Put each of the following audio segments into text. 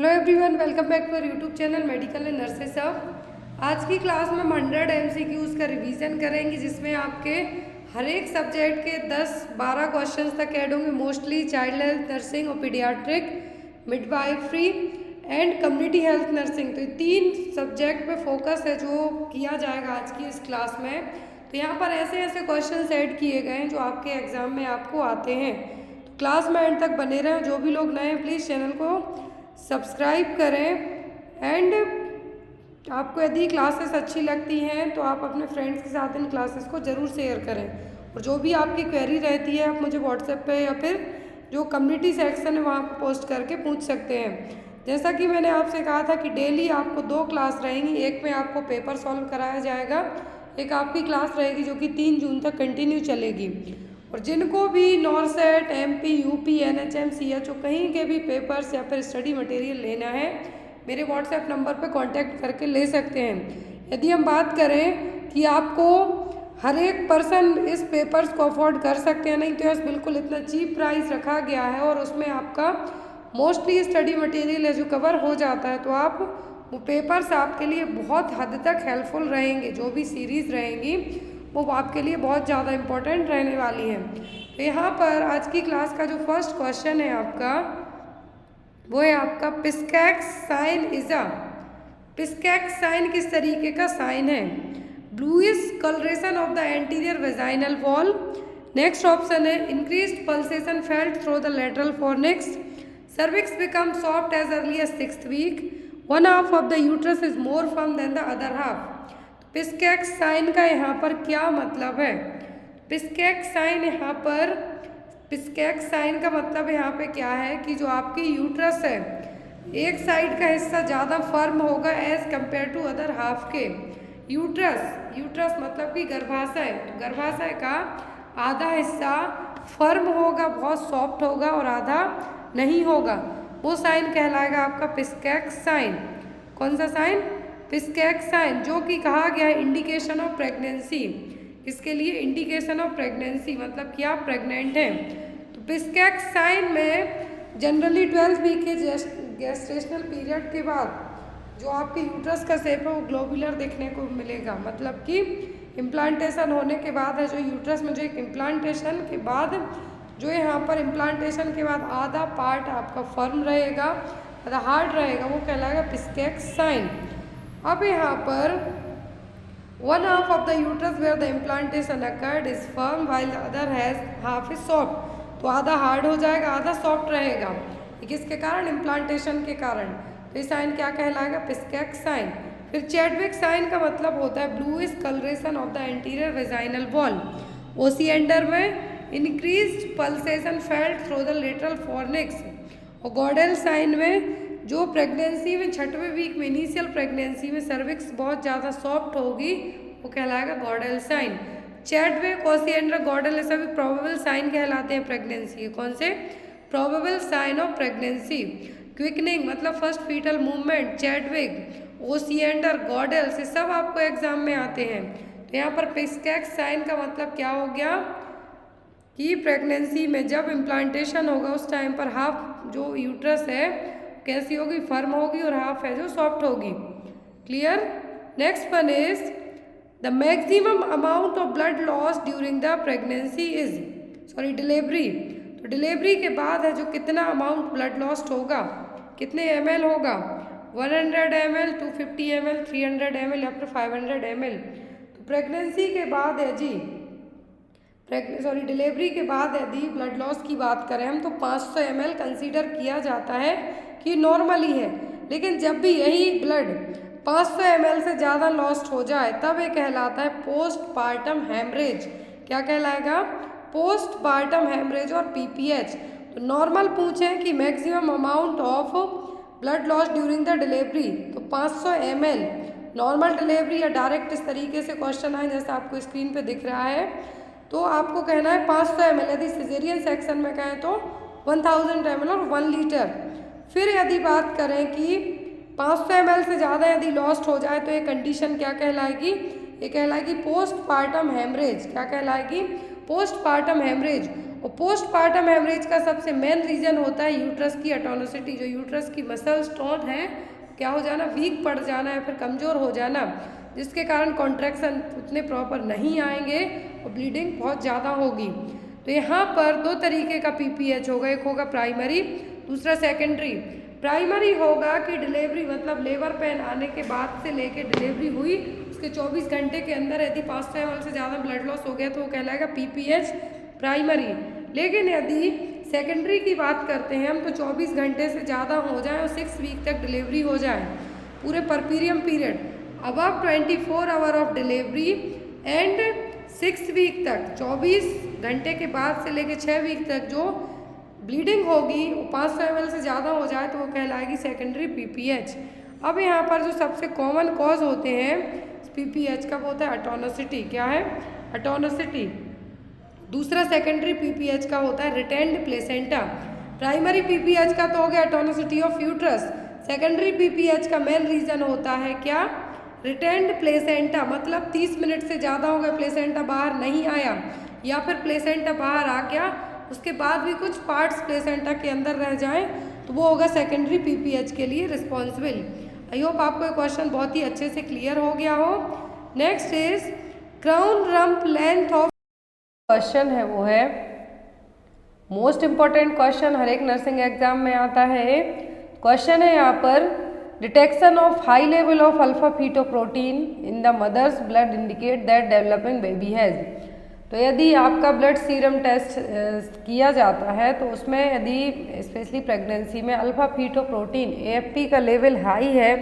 Hello everyone, welcome back to our YouTube channel medical and nurses सब। आज की class में हम 100 MCQs का रिवीजन करेंगे, जिसमें आपके हर एक सब्जेक्ट के 10-12 क्वेश्चंस तक ऐड होंगे। मोस्टली चाइल्ड हेल्थ नर्सिंग और paediatric, midwifery and community health nursing. तो ये 3 सब्जेक्ट पे फोकस है जो किया जाएगा आज की इस क्लास में। तो यहाँ पर ऐसे ऐसे क्वेश्चन ऐड किए गए हैं जो आपके एग्जाम में आपको आते हैं। तो क्लास में एंड तक बने रहें। जो भी लोग नए हैं प्लीज़ चैनल को सब्सक्राइब करें एंड आपको यदि क्लासेस अच्छी लगती हैं तो आप अपने फ्रेंड्स के साथ इन क्लासेस को ज़रूर शेयर करें। और जो भी आपकी क्वेरी रहती है आप मुझे व्हाट्सएप पे या फिर जो कम्युनिटी सेक्शन है वहाँ पर पोस्ट करके पूछ सकते हैं। जैसा कि मैंने आपसे कहा था कि डेली आपको 2 क्लास रहेंगी। एक में आपको पेपर सॉल्व कराया जाएगा, एक आपकी क्लास रहेगी जो कि 3 जून तक कंटिन्यू चलेगी। और जिनको भी नॉर्सेट, MP, UP, NHM, CHO कहीं के भी पेपर्स या फिर स्टडी मटेरियल लेना है, मेरे व्हाट्सएप नंबर पर कांटेक्ट करके ले सकते हैं। यदि हम बात करें कि आपको हर एक पर्सन इस पेपर्स को अफोर्ड कर सकते हैं, नहीं तो यस बिल्कुल इतना चीप प्राइस रखा गया है और उसमें आपका मोस्टली स्टडी मटेरियल है जो कवर हो जाता है। तो आप वो पेपर्स आपके लिए बहुत हद तक हेल्पफुल रहेंगे। जो भी सीरीज़ रहेंगी वो आपके लिए बहुत ज़्यादा इम्पोर्टेंट रहने वाली है। तो यहाँ पर आज की क्लास का जो फर्स्ट क्वेश्चन है आपका, वो है आपका Piskacek's sign is a. Piskacek's sign किस तरीके का साइन है? Bluish coloration of the anterior vaginal wall. Next option है increased pulsation felt through the lateral fornix. Cervix become soft as early as 6th week. One half of the uterus is more firm than the other half. Piskacek's sign का यहाँ पर क्या मतलब है? पिस्कैक्स sign यहाँ पर, पिस्कैक्स sign का मतलब यहाँ पे क्या है कि जो आपकी यूट्रस है एक साइड का हिस्सा ज़्यादा फर्म होगा as compare to other half के। यूट्रस मतलब कि गर्भाशय, तो गर्भाशय का आधा हिस्सा फर्म होगा, बहुत सॉफ्ट होगा और आधा नहीं होगा। वो साइन कहलाएगा आपका पिस्कैक्स साइन। कौन सा साइन? पिस्कैक्स साइन, जो कि कहा गया है इंडिकेशन ऑफ प्रेगनेंसी। इसके लिए इंडिकेशन ऑफ प्रेगनेंसी मतलब कि आप प्रेग्नेंट हैं। तो पिस्कैक्स साइन में जनरली 12th वीक के गेस्टेशनल पीरियड के बाद जो आपके यूट्रस का शेप है वो ग्लोबुलर देखने को मिलेगा। मतलब कि इम्प्लांटेशन होने के बाद है जो यूट्रस में, जो एक इम्प्लांटेशन के बाद जो यहाँ पर इम्प्लांटेशन के बाद आधा पार्ट आपका फर्म रहेगा, आधा हार्ड रहेगा, वो कहलाएगा पिस्कैक्स साइन। अब यहाँ पर one half of the uterus where the implantation occurred is firm while the other half is soft. तो आधा हार्ड हो जाएगा, आधा सॉफ्ट रहेगा। किसके कारण? इम्प्लांटेशन के कारण। तो ये साइन क्या कहलाएगा? Piskacek's sign. फिर चैडविक साइन का मतलब होता है bluish coloration of the anterior vaginal wall. Osiander में increased pulsation felt through the lateral fornix. और गॉडेल साइन में जो प्रेगनेंसी में 6वें वीक में, इनिशियल प्रेगनेंसी में सर्विक्स बहुत ज़्यादा सॉफ्ट होगी, वो कहलाएगा Goodell sign. Chadwick, Osiander, Goodell ये सभी प्रोबेबल साइन कहलाते हैं प्रेगनेंसी के। कौन से? Probable sign of pregnancy. Quickening मतलब first fetal movement, Chadwick, Osiander, Goodell से सब आपको एग्जाम में आते हैं। तो यहाँ पर पिस्कैक्स साइन का मतलब क्या हो गया कि प्रेगनेंसी में जब इम्प्लांटेशन होगा उस टाइम पर हाफ जो यूट्रस है कैसी होगी? फर्म होगी, और हाफ है जो सॉफ्ट होगी। Clear? Next one is the maximum amount of blood loss during the pregnancy is, sorry delivery. तो डिलीवरी के बाद है जो कितना अमाउंट ब्लड लॉस्ट होगा, कितने ml होगा? 100 ml, 250 ml, 300 ml या फिर 500 ml। तो प्रेगनेंसी के बाद है जी, डिलीवरी के बाद यदि ब्लड लॉस की बात करें हम तो 500 ml कंसीडर किया जाता है कि नॉर्मली है। लेकिन जब भी यही ब्लड 500 ml से ज़्यादा लॉस्ट हो जाए तब ये कहलाता है पोस्टपार्टम हेमरेज। क्या कहलाएगा? पोस्टपार्टम हेमरेज और PPH। तो नॉर्मल पूछें कि maximum amount of blood loss during the delivery, तो 500 ml नॉर्मल डिलीवरी या डायरेक्ट इस तरीके से क्वेश्चन आए जैसा आपको स्क्रीन पे दिख रहा है, तो आपको कहना है 500 ml। यदि सिजेरियन सेक्शन में कहें तो 1000 ml और 1 लीटर। फिर यदि बात करें कि 500 ml से ज़्यादा यदि लॉस्ट हो जाए तो ये कंडीशन क्या कहलाएगी? ये कहलाएगी पोस्टपार्टम हेमरेज। क्या कहलाएगी? पोस्टपार्टम हेमरेज, और पोस्टपार्टम हेमरेज का सबसे मेन रीज़न होता है यूट्रस की अटोनिसिटी, जो यूट्रस की मसल स्टोन है क्या हो जाना, वीक पड़ जाना या फिर कमज़ोर हो जाना, जिसके कारण कॉन्ट्रैक्शन उतने प्रॉपर नहीं आएंगे और ब्लीडिंग बहुत ज़्यादा होगी। तो यहाँ पर दो तरीके का पीपीएच होगा, एक होगा प्राइमरी, दूसरा सेकेंडरी। प्राइमरी होगा कि डिलीवरी मतलब लेबर पेन आने के बाद से लेके डिलीवरी हुई उसके 24 घंटे के अंदर यदि 500 ml से ज़्यादा ब्लड लॉस हो गया तो वो कहलाएगा पीपीएच प्राइमरी। लेकिन यदि सेकेंडरी की बात करते हैं हम तो 24 घंटे से ज़्यादा हो जाए और 6 वीक तक डिलीवरी हो जाए, पूरे puerperium period above 24 hour of delivery and 6 week तक, 24 घंटे के बाद से लेके 6 वीक तक जो ब्लीडिंग होगी वो 500 ml से ज़्यादा हो जाए तो वो कहलाएगी सेकेंडरी पीपीएच। अब यहाँ पर जो सबसे कॉमन कॉज होते हैं पीपीएच का वो होता है अटोनिसिटी। क्या है? अटोनिसिटी। दूसरा सेकेंडरी पीपीएच का होता है रिटेंड प्लेसेंटा। प्राइमरी पीपीएच का तो हो गया अटोनिसिटी ऑफ यूट्रस, सेकेंडरी पीपीएच का मेन रीज़न होता है क्या? रिटेंड प्लेसेंटा, मतलब 30 मिनट से ज़्यादा हो गया प्लेसेंटा बाहर नहीं आया या फिर प्लेसेंटा बाहर आ गया उसके बाद भी कुछ पार्ट्स प्लेसेंटा के अंदर रह जाएं तो वो होगा सेकेंडरी पीपीएच के लिए रिस्पॉन्सिबल। आई होप आपको ये क्वेश्चन बहुत ही अच्छे से क्लियर हो गया हो। Next is crown rump length of question है वो है मोस्ट इम्पॉर्टेंट क्वेश्चन, हर एक नर्सिंग एग्जाम में आता है। क्वेश्चन है यहाँ पर detection of high level of alpha fetoprotein in the mother's blood indicate that developing baby has. तो यदि आपका ब्लड सीरम टेस्ट किया जाता है तो उसमें यदि स्पेशली प्रेगनेंसी में अल्फा फीटोप्रोटीन AFP का लेवल हाई है,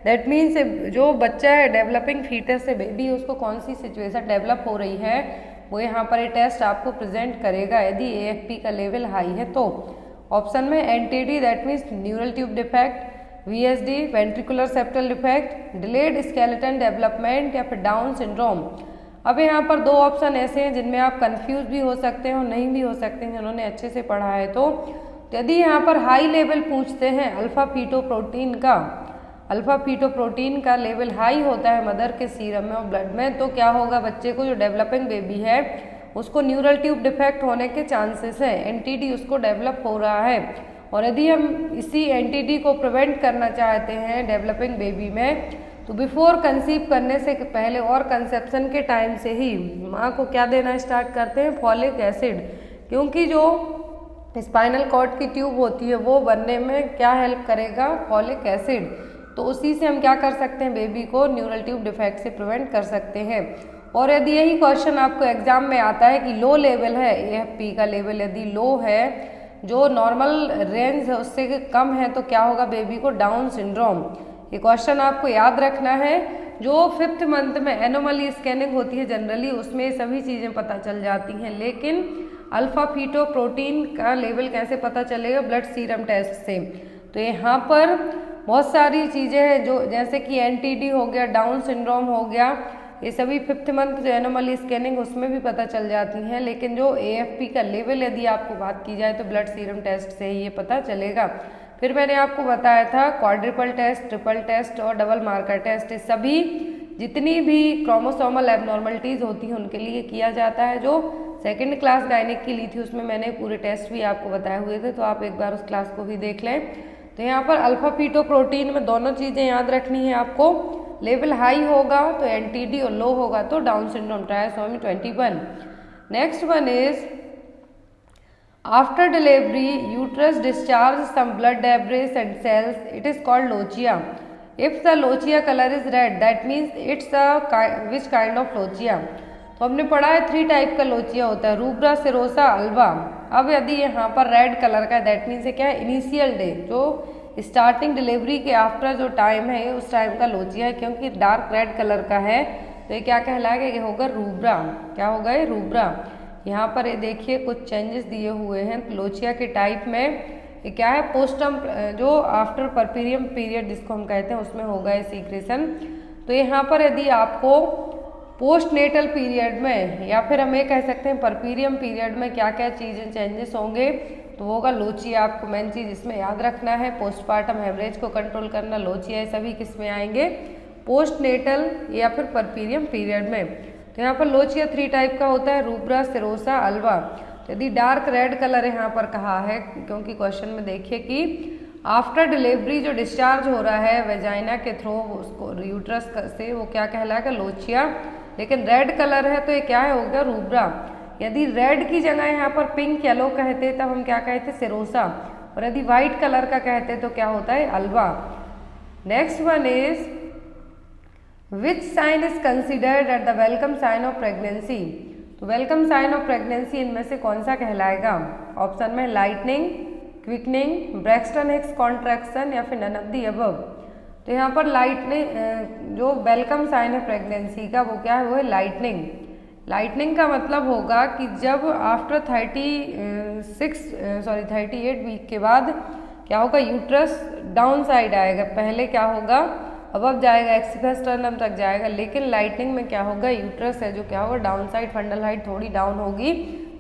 दैट मीन्स जो बच्चा है डेवलपिंग फीटस से बेबी उसको कौन सी सिचुएशन डेवलप हो रही है वो यहाँ पर ये टेस्ट आपको प्रेजेंट करेगा यदि AFP का लेवल हाई है तो। ऑप्शन में NTD that means neural tube defect, VSD ventricular septal defect, delayed skeleton development या फिर डाउन सिंड्रोम। अब यहाँ पर दो ऑप्शन ऐसे हैं जिनमें आप कंफ्यूज भी हो सकते हैं और नहीं भी हो सकते हैं जिन्होंने अच्छे से पढ़ा है तो यदि यहाँ पर हाई लेवल पूछते हैं अल्फा फीटोप्रोटीन का लेवल हाई होता है मदर के सीरम में और ब्लड में तो क्या होगा, बच्चे को जो डेवलपिंग बेबी है उसको न्यूरल ट्यूब डिफेक्ट होने के चांसेस है, NTD उसको डेवलप हो रहा है। और यदि हम इसी NTD को प्रिवेंट करना चाहते हैं डेवलपिंग बेबी में तो बिफोर कंसीव करने से पहले और कंसेप्शन के टाइम से ही माँ को क्या देना स्टार्ट करते हैं, फॉलिक एसिड, क्योंकि जो स्पाइनल कॉर्ड की ट्यूब होती है वो बनने में क्या हेल्प करेगा, फॉलिक एसिड। तो उसी से हम क्या कर सकते हैं, बेबी को न्यूरल ट्यूब डिफेक्ट से प्रिवेंट कर सकते हैं। और यदि यही क्वेश्चन आपको एग्जाम में आता है कि लो लेवल है AFP का लेवल यदि लो है, जो नॉर्मल रेंज है उससे कम है तो क्या होगा, बेबी को डाउन सिंड्रोम। ये क्वेश्चन आपको याद रखना है। जो 5th मंथ में एनोमली स्कैनिंग होती है जनरली उसमें सभी चीज़ें पता चल जाती हैं, लेकिन अल्फा फीटोप्रोटीन का लेवल कैसे पता चलेगा, ब्लड सीरम टेस्ट से। तो यहाँ पर बहुत सारी चीज़ें हैं जो जैसे कि NTD हो गया, डाउन सिंड्रोम हो गया, ये सभी 5th मंथ जो एनोमली स्कैनिंग उसमें भी पता चल जाती हैं, लेकिन जो AFP का लेवल यदि आपको बात की जाए तो ब्लड सीरम टेस्ट से ही ये पता चलेगा। फिर मैंने आपको बताया था क्वाड्रिपल टेस्ट, ट्रिपल टेस्ट और डबल मार्कर टेस्ट, सभी जितनी भी क्रोमोसोमल एबनॉर्मलिटीज़ होती हैं उनके लिए किया जाता है। जो 2nd क्लास गायनिक की ली थी उसमें मैंने पूरे टेस्ट भी आपको बताए हुए थे, तो आप एक बार उस क्लास को भी देख लें। तो यहाँ पर अल्फा फीटोप्रोटीन में दोनों चीज़ें याद रखनी है आपको, लेवल हाई होगा तो NTD और लो होगा तो down syndrome, trisomy 21। Next one is after delivery uterus discharge some blood debris and cells, it is called lochia. If the lochia color is red that means it's a which kind of lochia। तो हमने पढ़ा है 3 type का lochia होता है, rubra, serosa, Alva. अब यदि यहाँ पर रेड कलर का दैट मीन्स क्या है, इनिशियल डे, जो स्टार्टिंग डिलीवरी के आफ्टर जो टाइम है उस टाइम का लोचिया है, क्योंकि डार्क रेड कलर का है तो ये क्या कहलाएगा, ये होगा रूब्रा। क्या होगा, ये रूब्रा। यहाँ पर ये देखिए कुछ चेंजेस दिए हुए हैं लोचिया के टाइप में। ये क्या है, पोस्टम जो आफ्टर परपीरियम पीरियड जिसको हम कहते हैं उसमें होगा ये सीक्रेशन। तो यहाँ पर यदि आपको पोस्ट नेटल पीरियड में या फिर हम ये कह सकते हैं परपीरियम पीरियड में क्या क्या चीज़ें चेंजेस होंगे तो होगा लोचिया। आपको मेन चीज़ इसमें याद रखना है, पोस्टपार्टम हेमरेज को कंट्रोल करना, लोचिया, ये सभी किस में आएंगे, पोस्ट नेटल या फिर परपीरियम पीरियड में। तो यहाँ पर लोचिया 3 टाइप का होता है, रूब्रा, सेरोसा, अल्वा। तो यदि डार्क रेड कलर यहाँ पर कहा है, क्योंकि क्वेश्चन में देखिए कि आफ्टर डिलीवरी जो डिस्चार्ज हो रहा है वेजाइना के थ्रू उसको यूट्रस से, वो क्या कहलाएगा, लोचिया। लेकिन रेड कलर है तो ये क्या है, होगा रूब्रा। यदि रेड की जगह यहाँ पर पिंक येलो कहते तब हम क्या कहते, सेरोसा। और यदि व्हाइट कलर का कहते तो क्या होता है, अल्वा। Next one is which sign is considered at the welcome sign of pregnancy. तो वेलकम साइन ऑफ प्रेगनेंसी इनमें से कौन सा कहलाएगा? ऑप्शन में lightening, quickening, Braxton Hicks contraction या फिर नन ऑफ द अबव। तो यहाँ पर लाइटनिंग जो वेलकम साइन है प्रेगनेंसी का, वो क्या है, वो है लाइटनिंग। लाइटनिंग का मतलब होगा कि जब आफ्टर 38 वीक के बाद क्या होगा, यूट्रस डाउन साइड आएगा। पहले क्या होगा, अबव जाएगा, एक्सिफेस्टर्नम तक जाएगा, लेकिन लाइटनिंग में क्या होगा, यूट्रस है जो क्या होगा, डाउन साइड, फंडल हाइट थोड़ी डाउन होगी,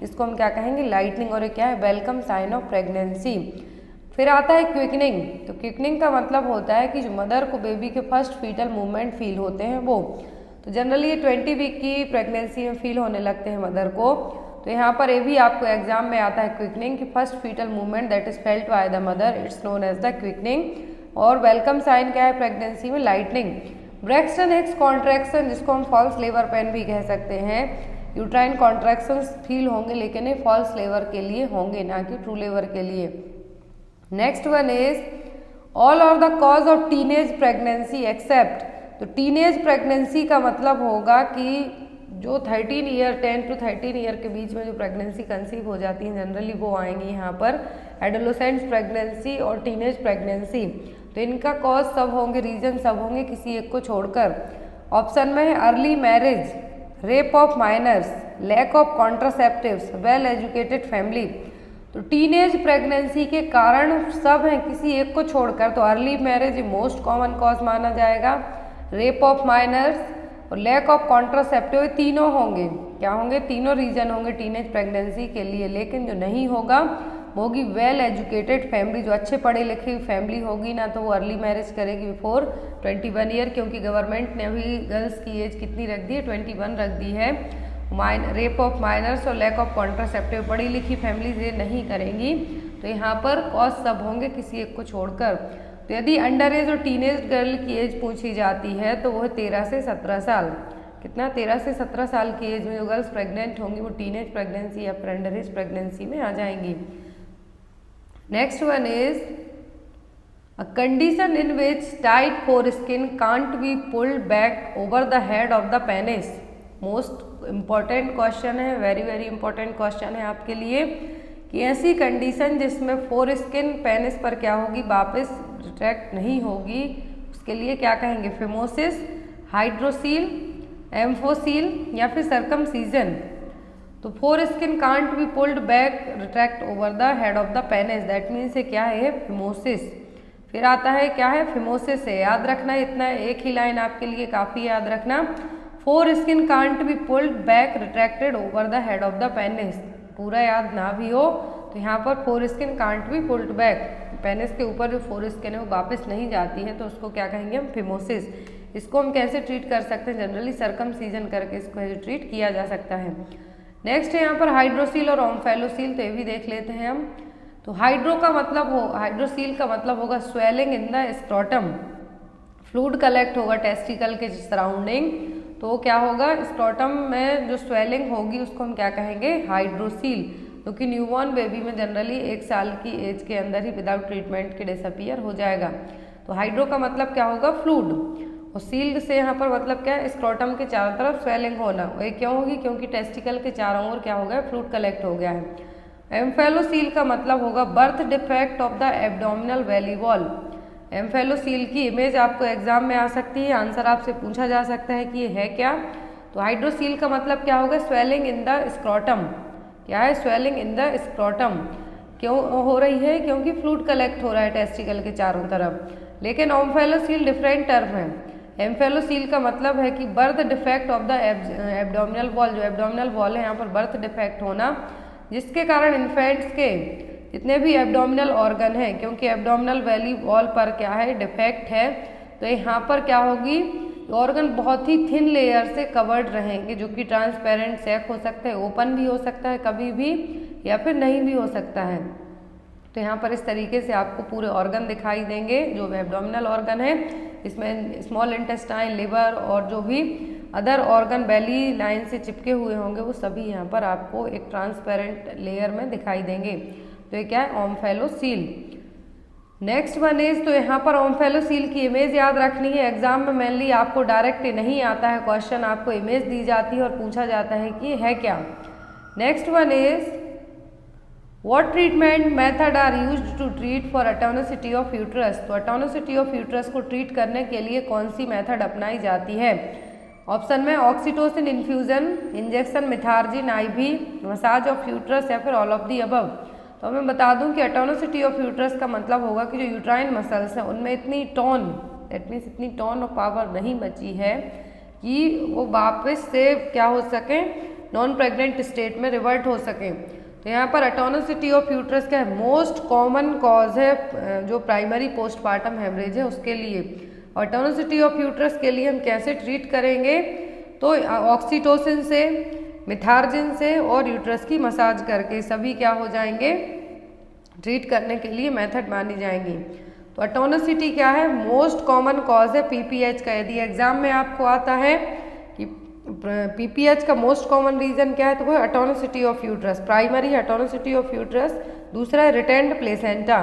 इसको हम क्या कहेंगे, लाइटनिंग। और ये क्या है, वेलकम साइन ऑफ प्रेगनेंसी। फिर आता है क्विकनिंग। तो क्विकनिंग का मतलब होता है कि जो मदर को बेबी के फर्स्ट फीटल मूवमेंट फील होते हैं वो, तो जनरली ये 20 वीक की प्रेगनेंसी में फील होने लगते हैं मदर को। तो यहाँ पर ये भी आपको एग्जाम में आता है क्विकनिंग, कि first fetal movement that is felt by the mother, it's known as the quickening. और वेलकम साइन क्या है प्रेगनेंसी में, लाइटनिंग। ब्रैक्सटन हिक्स कॉन्ट्रैक्शन, जिसको हम फॉल्स लेबर पेन भी कह सकते हैं, यूट्राइन कॉन्ट्रैक्शंस फील होंगे लेकिन ये फॉल्स लेबर के लिए होंगे, ना कि ट्रू लेबर के लिए। Next one is all are the cause of teenage pregnancy except. तो टीनेज प्रेगनेंसी का मतलब होगा कि जो 10 to 13 ईयर के बीच में जो प्रेगनेंसी कंसीव हो जाती है, जनरली वो आएंगी यहाँ पर एडोलेसेंट्स प्रेगनेंसी और टीनेज प्रेगनेंसी। तो इनका कॉज सब होंगे, रीजन सब होंगे, किसी एक को छोड़कर। ऑप्शन में है early marriage, rape of minors, lack of contraceptives, well educated family. तो टीनेज प्रेगनेंसी के कारण सब हैं, किसी एक को छोड़कर। तो early marriage most common cause माना जाएगा, रेप ऑफ माइनर्स और लैक ऑफ कॉन्ट्रासेप्टिव, तीनों होंगे। क्या होंगे, तीनों रीजन होंगे टीनेज प्रेगनेंसी के लिए। लेकिन जो नहीं होगा वो होगी वेल एजुकेटेड फैमिली, जो अच्छे पढ़े लिखे फैमिली होगी ना, तो वो अर्ली मैरिज करेगी बिफोर 21 ईयर, क्योंकि गवर्नमेंट ने अभी गर्ल्स की एज कितनी रख दी है, 21 रख दी है। रेप ऑफ माइनर्स और लैक ऑफ कॉन्ट्रासेप्टिव, पढ़ी लिखी फैमिलीज ये नहीं करेंगी। तो यहाँ पर कॉज सब होंगे, किसी एक को छोड़कर। तो यदि अंडर एज और टीनेज गर्ल की एज पूछी जाती है तो वो है 13 से 17 साल। कितना, 13 से 17 साल की एज में जो गर्ल्स प्रेग्नेंट होंगी वो टीनेज प्रेगनेंसी या फिर अंडर एज प्रेगनेंसी में आ जाएंगी। Next one is a condition in which tight foreskin can't be pulled back over the head of the penis. Most important question है, वेरी वेरी इंपॉर्टेंट क्वेश्चन है आपके लिए, कि ऐसी कंडीशन जिसमें फोरस्किन पेनिस पर क्या होगी, वापस रिट्रैक्ट नहीं होगी, उसके लिए क्या कहेंगे, फिमोसिस, हाइड्रोसील, एम्फोसील या फिर सर्कमसीजन। तो foreskin can't be pulled back retract over the head of the penis, that means ये क्या है, फिमोसिस। फिर आता है क्या है, फिमोसिस है। याद रखना, इतना एक ही लाइन आपके लिए काफ़ी, याद रखना, foreskin can't be pulled back retracted over the head of the penis. पूरा याद ना भी हो तो यहाँ पर foreskin can't be pulled back, penis के ऊपर जो फोरस्किन है वो वापस नहीं जाती है, तो उसको क्या कहेंगे हम, फिमोसिस। इसको हम कैसे ट्रीट कर सकते हैं, जनरली सर्कमसीजन करके इसको ट्रीट किया जा सकता है। नेक्स्ट है यहाँ पर हाइड्रोसील और ओम्फेलोसील, तो ये भी देख लेते हैं हम। तो हाइड्रोसील का मतलब होगा swelling in the scrotum, fluid collect होगा टेस्टिकल के सराउंडिंग, तो क्या होगा, स्क्रोटम में जो स्वेलिंग होगी उसको हम क्या कहेंगे, हाइड्रोसील। क्योंकि न्यूबॉर्न बेबी में जनरली 1 साल की एज के अंदर ही विदाउट ट्रीटमेंट के डिसअपियर हो जाएगा। तो हाइड्रो का मतलब क्या होगा, फ्लूइड, और सील्ड से यहाँ पर मतलब क्या है, स्क्रोटम के चारों तरफ स्वेलिंग होना। ये क्यों होगी, क्योंकि टेस्टिकल के चारों ओर क्या हो गया, फ्लूइड कलेक्ट हो गया है। एम्फेलोसील का मतलब होगा birth defect of the abdominal valley wall. Omphalocele की इमेज आपको एग्जाम में आ सकती है, आंसर आपसे पूछा जा सकता है कि ये है क्या। तो हाइड्रोसील का मतलब क्या होगा, स्वेलिंग इन द स्क्रोटम। क्या है, स्वेलिंग इन द स्क्रोटम। क्यों हो रही है, क्योंकि फ्लूइड कलेक्ट हो रहा है टेस्टिकल के चारों तरफ। लेकिन ओम्फेलोसील डिफरेंट टर्म है। एम्फेलोसील का मतलब है कि birth defect of the abdominal wall, जो एब्डोमिनल वॉल है यहाँ पर बर्थ डिफेक्ट होना, जिसके कारण इन्फेंट्स के जितने भी एब्डोमिनल ऑर्गन हैं, क्योंकि एब्डोमिनल वैली वॉल पर क्या है, डिफेक्ट है, तो यहाँ पर क्या होगी, ऑर्गन बहुत ही थिन लेयर से कवर्ड रहेंगे, जो कि ट्रांसपेरेंट सैक हो सकता है, ओपन भी हो सकता है कभी भी, या फिर नहीं भी हो सकता है। तो यहाँ पर इस तरीके से आपको पूरे ऑर्गन दिखाई देंगे जो एब्डोमिनल ऑर्गन है। इसमें स्मॉल इंटेस्टाइन, लिवर और जो भी अदर ऑर्गन बेली लाइन से चिपके हुए होंगे वो सभी यहाँ पर आपको एक ट्रांसपेरेंट लेयर में दिखाई देंगे। तो ये क्या है, ओम्फेलोसील। नेक्स्ट वन इज, तो यहाँ पर ओम्फेलोसील की इमेज याद रखनी है। एग्जाम में मेनली आपको डायरेक्ट नहीं आता है क्वेश्चन, आपको इमेज दी जाती है और पूछा जाता है कि है क्या। Next one is, what treatment method are used to treat for atonicity of uterus. तो एटोनिसिटी ऑफ यूट्रस को ट्रीट करने के लिए कौन सी मेथड अपनाई जाती है। ऑप्शन में oxytocin infusion, injection Methergine IV, massage of uterus या फिर ऑल ऑफ दी अबव। तो मैं बता दूं कि एटोनिसिटी ऑफ यूट्रस का मतलब होगा कि जो यूट्राइन मसल्स हैं उनमें इतनी टोन, दैट मीन्स इतनी टोन और पावर नहीं बची है कि वो वापस से क्या हो सके, नॉन प्रेग्नेंट स्टेट में रिवर्ट हो सके। तो यहाँ पर एटोनिसिटी ऑफ यूट्रस का मोस्ट कॉमन कॉज है जो प्राइमरी पोस्टपार्टम हेमरेज है उसके लिए। और एटोनिसिटी ऑफ यूट्रस के लिए हम कैसे ट्रीट करेंगे, तो ऑक्सीटोसिन से, मिथार्जिन से और यूट्रस की मसाज करके सभी क्या हो जाएंगे, ट्रीट करने के लिए मेथड मानी जाएंगी। तो एटोनिसिटी क्या है, मोस्ट कॉमन कॉज है पीपीएच का। यदि एग्जाम में आपको आता है कि पीपीएच का मोस्ट कॉमन रीजन क्या है, तो वो atonicity of uterus, primary atonicity of uterus. दूसरा है retained placenta,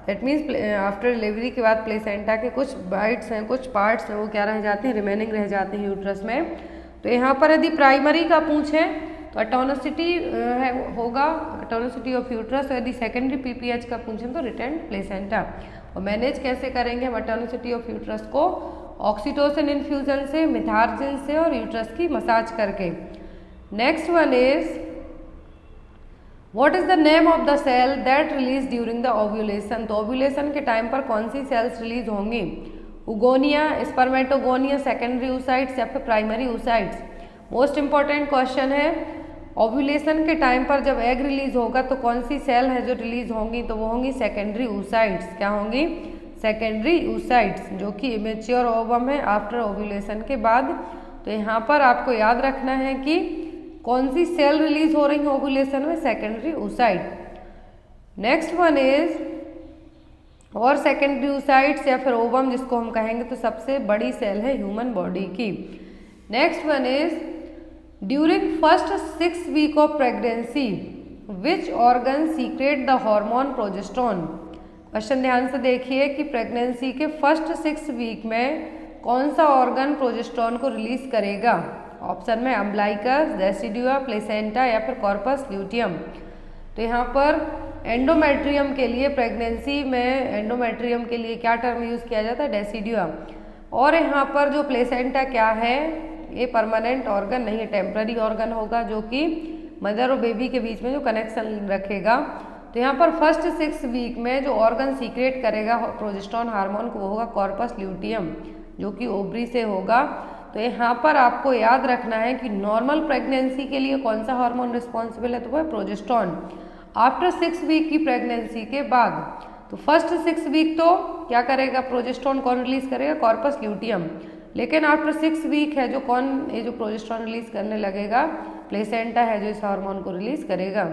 that means after delivery के बाद प्लेसेंटा के कुछ बाइट्स हैं, कुछ पार्ट्स हैं, वो क्या रह जाते हैं, रिमेनिंग रह जाते हैं यूट्रस में। तो यहाँ पर यदि प्राइमरी का पूछें तो एटोनिसिटी होगा एटोनिसिटी ऑफ यूट्रस। यदि सेकेंडरी पीपीएच का पूछें तो रिटेंड प्लेसेंटा। और मैनेज कैसे करेंगे हम एटोनिसिटी ऑफ यूट्रस को, ऑक्सीटोसिन इन्फ्यूजन से, मिथार्जिन से और यूट्रस की मसाज करके। Next one is, what is the name of the cell that release during the ovulation. तो ओव्यूलेशन के टाइम पर कौन सी सेल्स रिलीज होंगी, उगोनिया, स्पर्मेटोगोनिया, सेकेंडरी oocytes या फिर primary oocytes। Most important question है, ओव्यूलेशन के टाइम पर जब एग रिलीज होगा तो कौन सी सेल है जो रिलीज होंगी, तो वो होंगी सेकेंडरी oocytes। क्या होंगी, सेकेंडरी oocytes, जो कि इमेच्योर ओवम है आफ्टर ओव्यूलेशन के बाद। तो यहाँ पर आपको याद रखना है कि कौन सी सेल रिलीज हो रही है ओव्यूलेशन में, secondary oocyte। Next one is, और सेकेंडरी oocytes या फिर ओवम जिसको हम कहेंगे, तो सबसे बड़ी सेल है ह्यूमन बॉडी की। Next one is, during first 6 week of pregnancy which organ secrete the hormone progesterone. Question ध्यान से देखिए कि प्रेगनेंसी के फर्स्ट 6 वीक में कौन सा ऑर्गन प्रोजेस्टेरोन को रिलीज करेगा। ऑप्शन में अम्ब्लाइकस, डेसिडुआ, प्लेसेंटा या फिर कॉर्पस ल्यूटियम। तो यहाँ पर एंडोमेट्रियम के लिए, प्रेगनेंसी में एंडोमेट्रियम के लिए क्या टर्म यूज़ किया जाता है, डेसिडुआ। और यहाँ पर जो प्लेसेंटा क्या है, ये परमानेंट ऑर्गन नहीं है, टेम्पररी ऑर्गन होगा जो कि मदर और बेबी के बीच में जो कनेक्शन रखेगा। तो यहाँ पर फर्स्ट 6 वीक में जो ऑर्गन सीक्रेट करेगा प्रोजेस्टेरोन हार्मोन को, वो होगा कॉर्पस ल्यूटियम, जो कि ओवरी से होगा। तो यहाँ पर आपको याद रखना है कि नॉर्मल प्रेगनेंसी के लिए कौन सा हार्मोन रिस्पॉन्सिबल है, तो वो है प्रोजेस्टेरोन। आफ्टर 6 वीक की प्रेगनेंसी के बाद, तो फर्स्ट 6 वीक तो क्या करेगा, प्रोजेस्टेरोन कौन रिलीज करेगा, कॉर्पस ल्यूटियम। लेकिन आफ्टर 6 वीक है जो कौन, ये जो प्रोजेस्टेरोन रिलीज करने लगेगा, प्लेसेंटा है जो इस हार्मोन को रिलीज करेगा।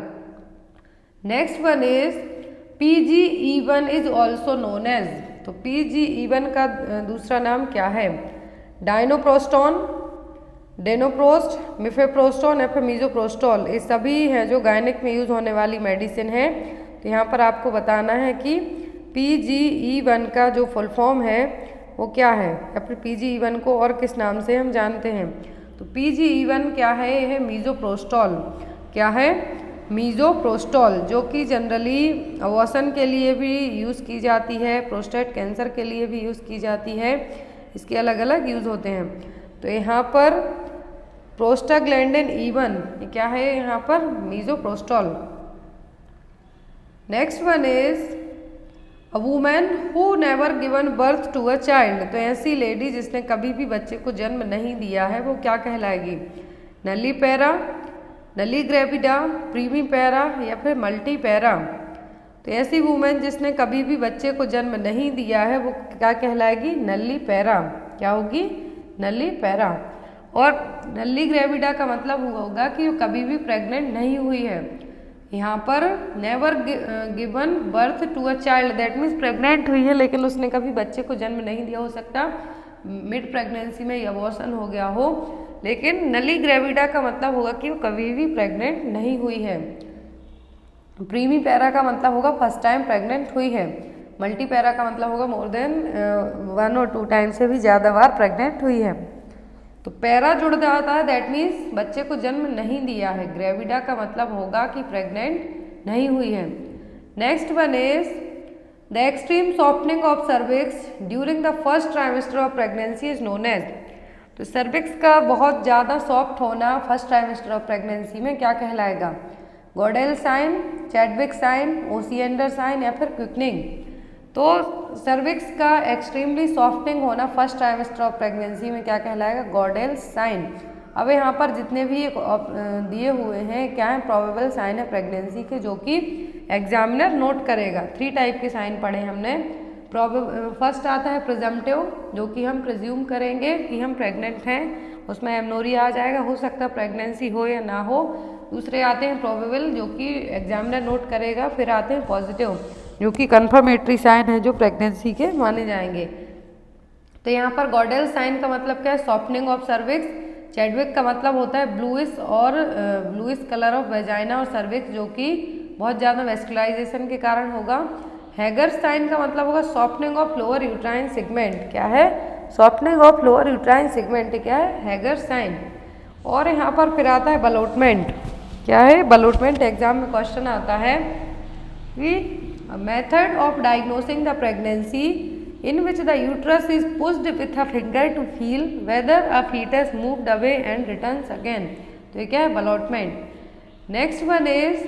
Next one is, PGE1 is also known as. तो PGE1 का दूसरा नाम क्या है, डायनोप्रोस्टोन, डेनोप्रोस्ट, मिफेप्रोस्टोन या फिर मीजोप्रोस्टोल। ये सभी हैं जो गायनिक में यूज होने वाली मेडिसिन है। तो यहाँ पर आपको बताना है कि PGE1 का जो फुल फॉर्म है वो क्या है, या फिर PGE1 को और किस नाम से हम जानते हैं। तो PGE1 क्या है, ये है मीजोप्रोस्टोल। क्या है, मीजोप्रोस्टोल, जो कि जनरली अबॉर्शन के लिए भी यूज़ की जाती है, प्रोस्टेट कैंसर के लिए भी यूज़ की जाती है, इसके अलग अलग यूज़ होते हैं। तो यहाँ पर प्रोस्टाग्लैंडिन E1 ये क्या है, यहाँ पर misoprostol. Next one is, a women who never given birth to a child. तो ऐसी लेडी जिसने कभी भी बच्चे को जन्म नहीं दिया है वो क्या कहलाएगी, नल्लीपेरा, नली ग्रेविडा, प्रीमीपेरा या फिर मल्टीपेरा। तो ऐसी वुमेन जिसने कभी भी बच्चे को जन्म नहीं दिया है वो क्या कहलाएगी, नल्लीपेरा। क्या होगी, नल्ली पैरा। और नल्ली ग्रेविडा का मतलब होगा कि वो कभी भी प्रेग्नेंट नहीं हुई है। यहाँ पर never given birth to a child, that means pregnant हुई है लेकिन उसने कभी बच्चे को जन्म नहीं दिया, हो सकता मिड प्रेगनेंसी में अबॉर्शन हो गया हो। लेकिन नली ग्रेविडा का मतलब होगा कि वो कभी भी प्रेग्नेंट नहीं हुई है। प्रीमी पैरा का मतलब होगा फर्स्ट टाइम प्रेग्नेंट हुई है। मल्टी पैरा का मतलब होगा मोर देन 1 और 2 टाइम से भी ज़्यादा बार प्रेग्नेंट हुई है। तो पैरा जुड़ जाता है, दैट मीन्स बच्चे को जन्म नहीं दिया है। ग्रेविडा का मतलब होगा कि प्रेग्नेंट नहीं हुई है। Next one is the extreme softening of cervix during the first trimester of pregnancy is known as. तो सर्विक्स का बहुत ज़्यादा सॉफ्ट होना फर्स्ट ट्राइमेस्टर ऑफ प्रेगनेंसी में क्या कहलाएगा? Goodell sign, Chadwick sign, Osiander sign या फिर क्विकनिंग। तो सर्विक्स का एक्सट्रीमली सॉफ्टनिंग होना फर्स्ट ट्राइमेस्टर ऑफ प्रेगनेंसी में क्या कहलाएगा? Goodell sign. अब यहाँ पर जितने भी दिए हुए हैं क्या है? प्रोबेबल साइन है प्रेगनेंसी के, जो कि एग्जामिनर नोट करेगा। 3 टाइप के साइन पढ़े हमने। फर्स्ट आता है प्रिजम्पटिव, जो कि हम प्रिज्यूम करेंगे कि हम प्रेग्नेंट हैं, उसमें एमनोरिया आ जाएगा, हो सकता है प्रेगनेंसी हो या ना हो। दूसरे आते हैं प्रोबेबल, जो कि एग्जामिनर नोट करेगा। फिर आते हैं पॉजिटिव, जो कि कन्फर्मेटरी साइन है, जो प्रेगनेंसी के माने जाएंगे। तो यहाँ पर गॉडेल साइन का मतलब क्या है? Softening of cervix. चैडविक का मतलब होता है ब्लूइश और ब्लूइश कलर ऑफ वेजाइना और सर्विक्स, जो कि बहुत ज़्यादा वेस्कुलाइजेशन के कारण होगा। हैगर साइन का मतलब होगा softening of lower uterine segment. क्या है? Softening of lower uterine segment क्या है? Hegar sign. और यहाँ पर फिर आता है बलोटमेंट। क्या है? बलोटमेंट एग्जाम में क्वेश्चन आता है कि method of diagnosing the pregnancy in which the uterus is pushed with a finger to feel whether a fetus moved away and returns again। तो ये क्या है? Ballottement. Next one is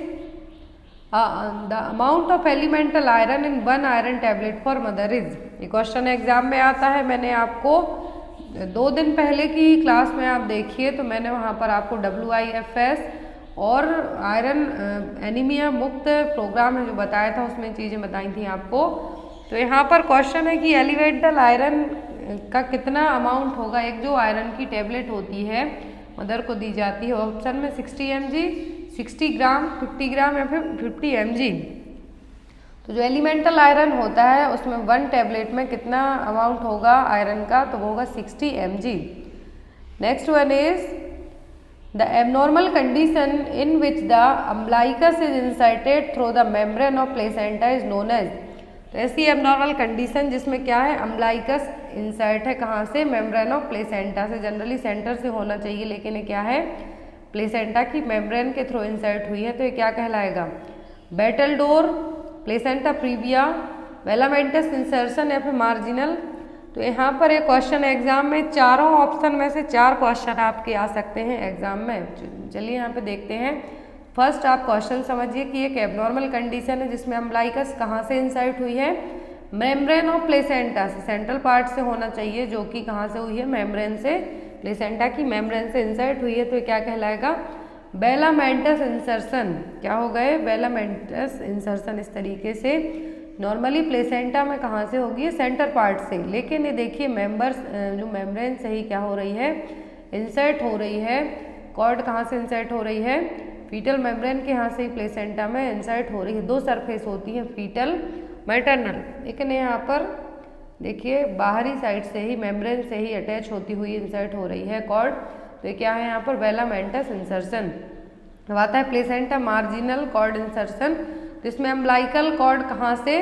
the amount of elemental iron in 1 iron tablet for mother is. ये question exam में आता है। मैंने आपको 2 दिन पहले की क्लास में आप देखिए तो मैंने वहाँ पर आपको WIFS और आयरन एनीमिया मुक्त प्रोग्राम है जो बताया था, उसमें चीज़ें बताई थी आपको। तो यहाँ पर क्वेश्चन है कि एलिमेंटल आयरन का कितना अमाउंट होगा। एक जो आयरन की टेबलेट होती है मदर को दी जाती है, ऑप्शन में 60 mg, 60 ग्राम, 50 ग्राम या फिर 50 mg। तो जो एलिमेंटल आयरन होता है उसमें 1 टेबलेट में कितना अमाउंट होगा आयरन का? तो वो होगा 60 mg। Next one is the abnormal condition in which the umbilicus is inserted through the membrane of placenta is known as. तो ऐसी एबनॉर्मल कंडीशन जिसमें क्या है? अम्बलाइकस इंसर्ट है कहाँ से? मेम्ब्रेन ऑफ प्लेसेंटा से। जनरली सेंटर से होना चाहिए, लेकिन ये क्या है? प्लेसेंटा की मेम्ब्रेन के थ्रू इंसर्ट हुई है, तो ये क्या कहलाएगा? बेटलडोर, प्लेसेंटा प्रीविया, वेलामेंटस इंसर्शन या फिर मार्जिनल। तो यहाँ पर एक क्वेश्चन एग्जाम में चारों ऑप्शन में से 4 क्वेश्चन आपके आ सकते हैं एग्जाम में। चलिए यहाँ पे देखते हैं। फर्स्ट आप क्वेश्चन समझिए कि एक एबनॉर्मल कंडीशन है जिसमें अम्बलाइकस कहाँ से इंसर्ट हुई है? मेम्ब्रेन ऑफ प्लेसेंटा से, सेंट्रल पार्ट से होना चाहिए, जो कि कहाँ से हुई है? मेम्ब्रेन से, प्लेसेंटा की मेम्ब्रेन से इंसर्ट हुई है, तो क्या कहलाएगा? बेलामेंटस इंसर्शन। क्या हो गए? बेलामेंटस इंसर्शन। इस तरीके से नॉर्मली प्लेसेंटा में कहाँ से होगी? सेंटर पार्ट से। लेकिन ये देखिए मेम्बर्स जो मेम्ब्रेन से ही क्या हो रही है? इंसर्ट हो रही है। कॉर्ड कहाँ से इंसर्ट हो रही है? फीटल मेम्ब्रेन के यहाँ से ही प्लेसेंटा में इंसर्ट हो रही है। 2 सरफेस होती है, फीटल, मैटरनल। लेकिन यहाँ पर देखिए बाहरी साइड से ही, मेम्ब्रेन से ही अटैच होती हुई इंसर्ट हो रही है कॉर्ड। तो क्या है यहाँ पर? वेलामेंटस इंसर्शन। अब आता है प्लेसेंटा मार्जिनल कॉर्ड इंसर्शन। तो इसमें अम्बलाइकल कॉर्ड कहाँ से?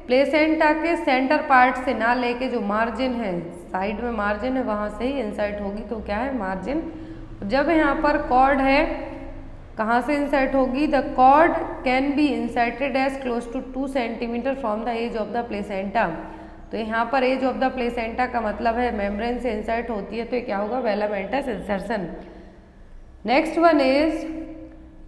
प्लेसेंटा के सेंटर पार्ट से ना लेके जो मार्जिन है, साइड में मार्जिन है, वहाँ से ही इंसर्ट होगी। तो क्या है? मार्जिन। जब यहाँ पर कॉर्ड है कहाँ से इंसर्ट होगी? The cord can be inserted as close to 2 centimetre from the edge of the placenta. तो यहाँ पर एज ऑफ द प्लेसेंटा का मतलब है मेम्ब्रेन से इंसर्ट होती है, तो ये क्या होगा? Velamentous insertion. Next one is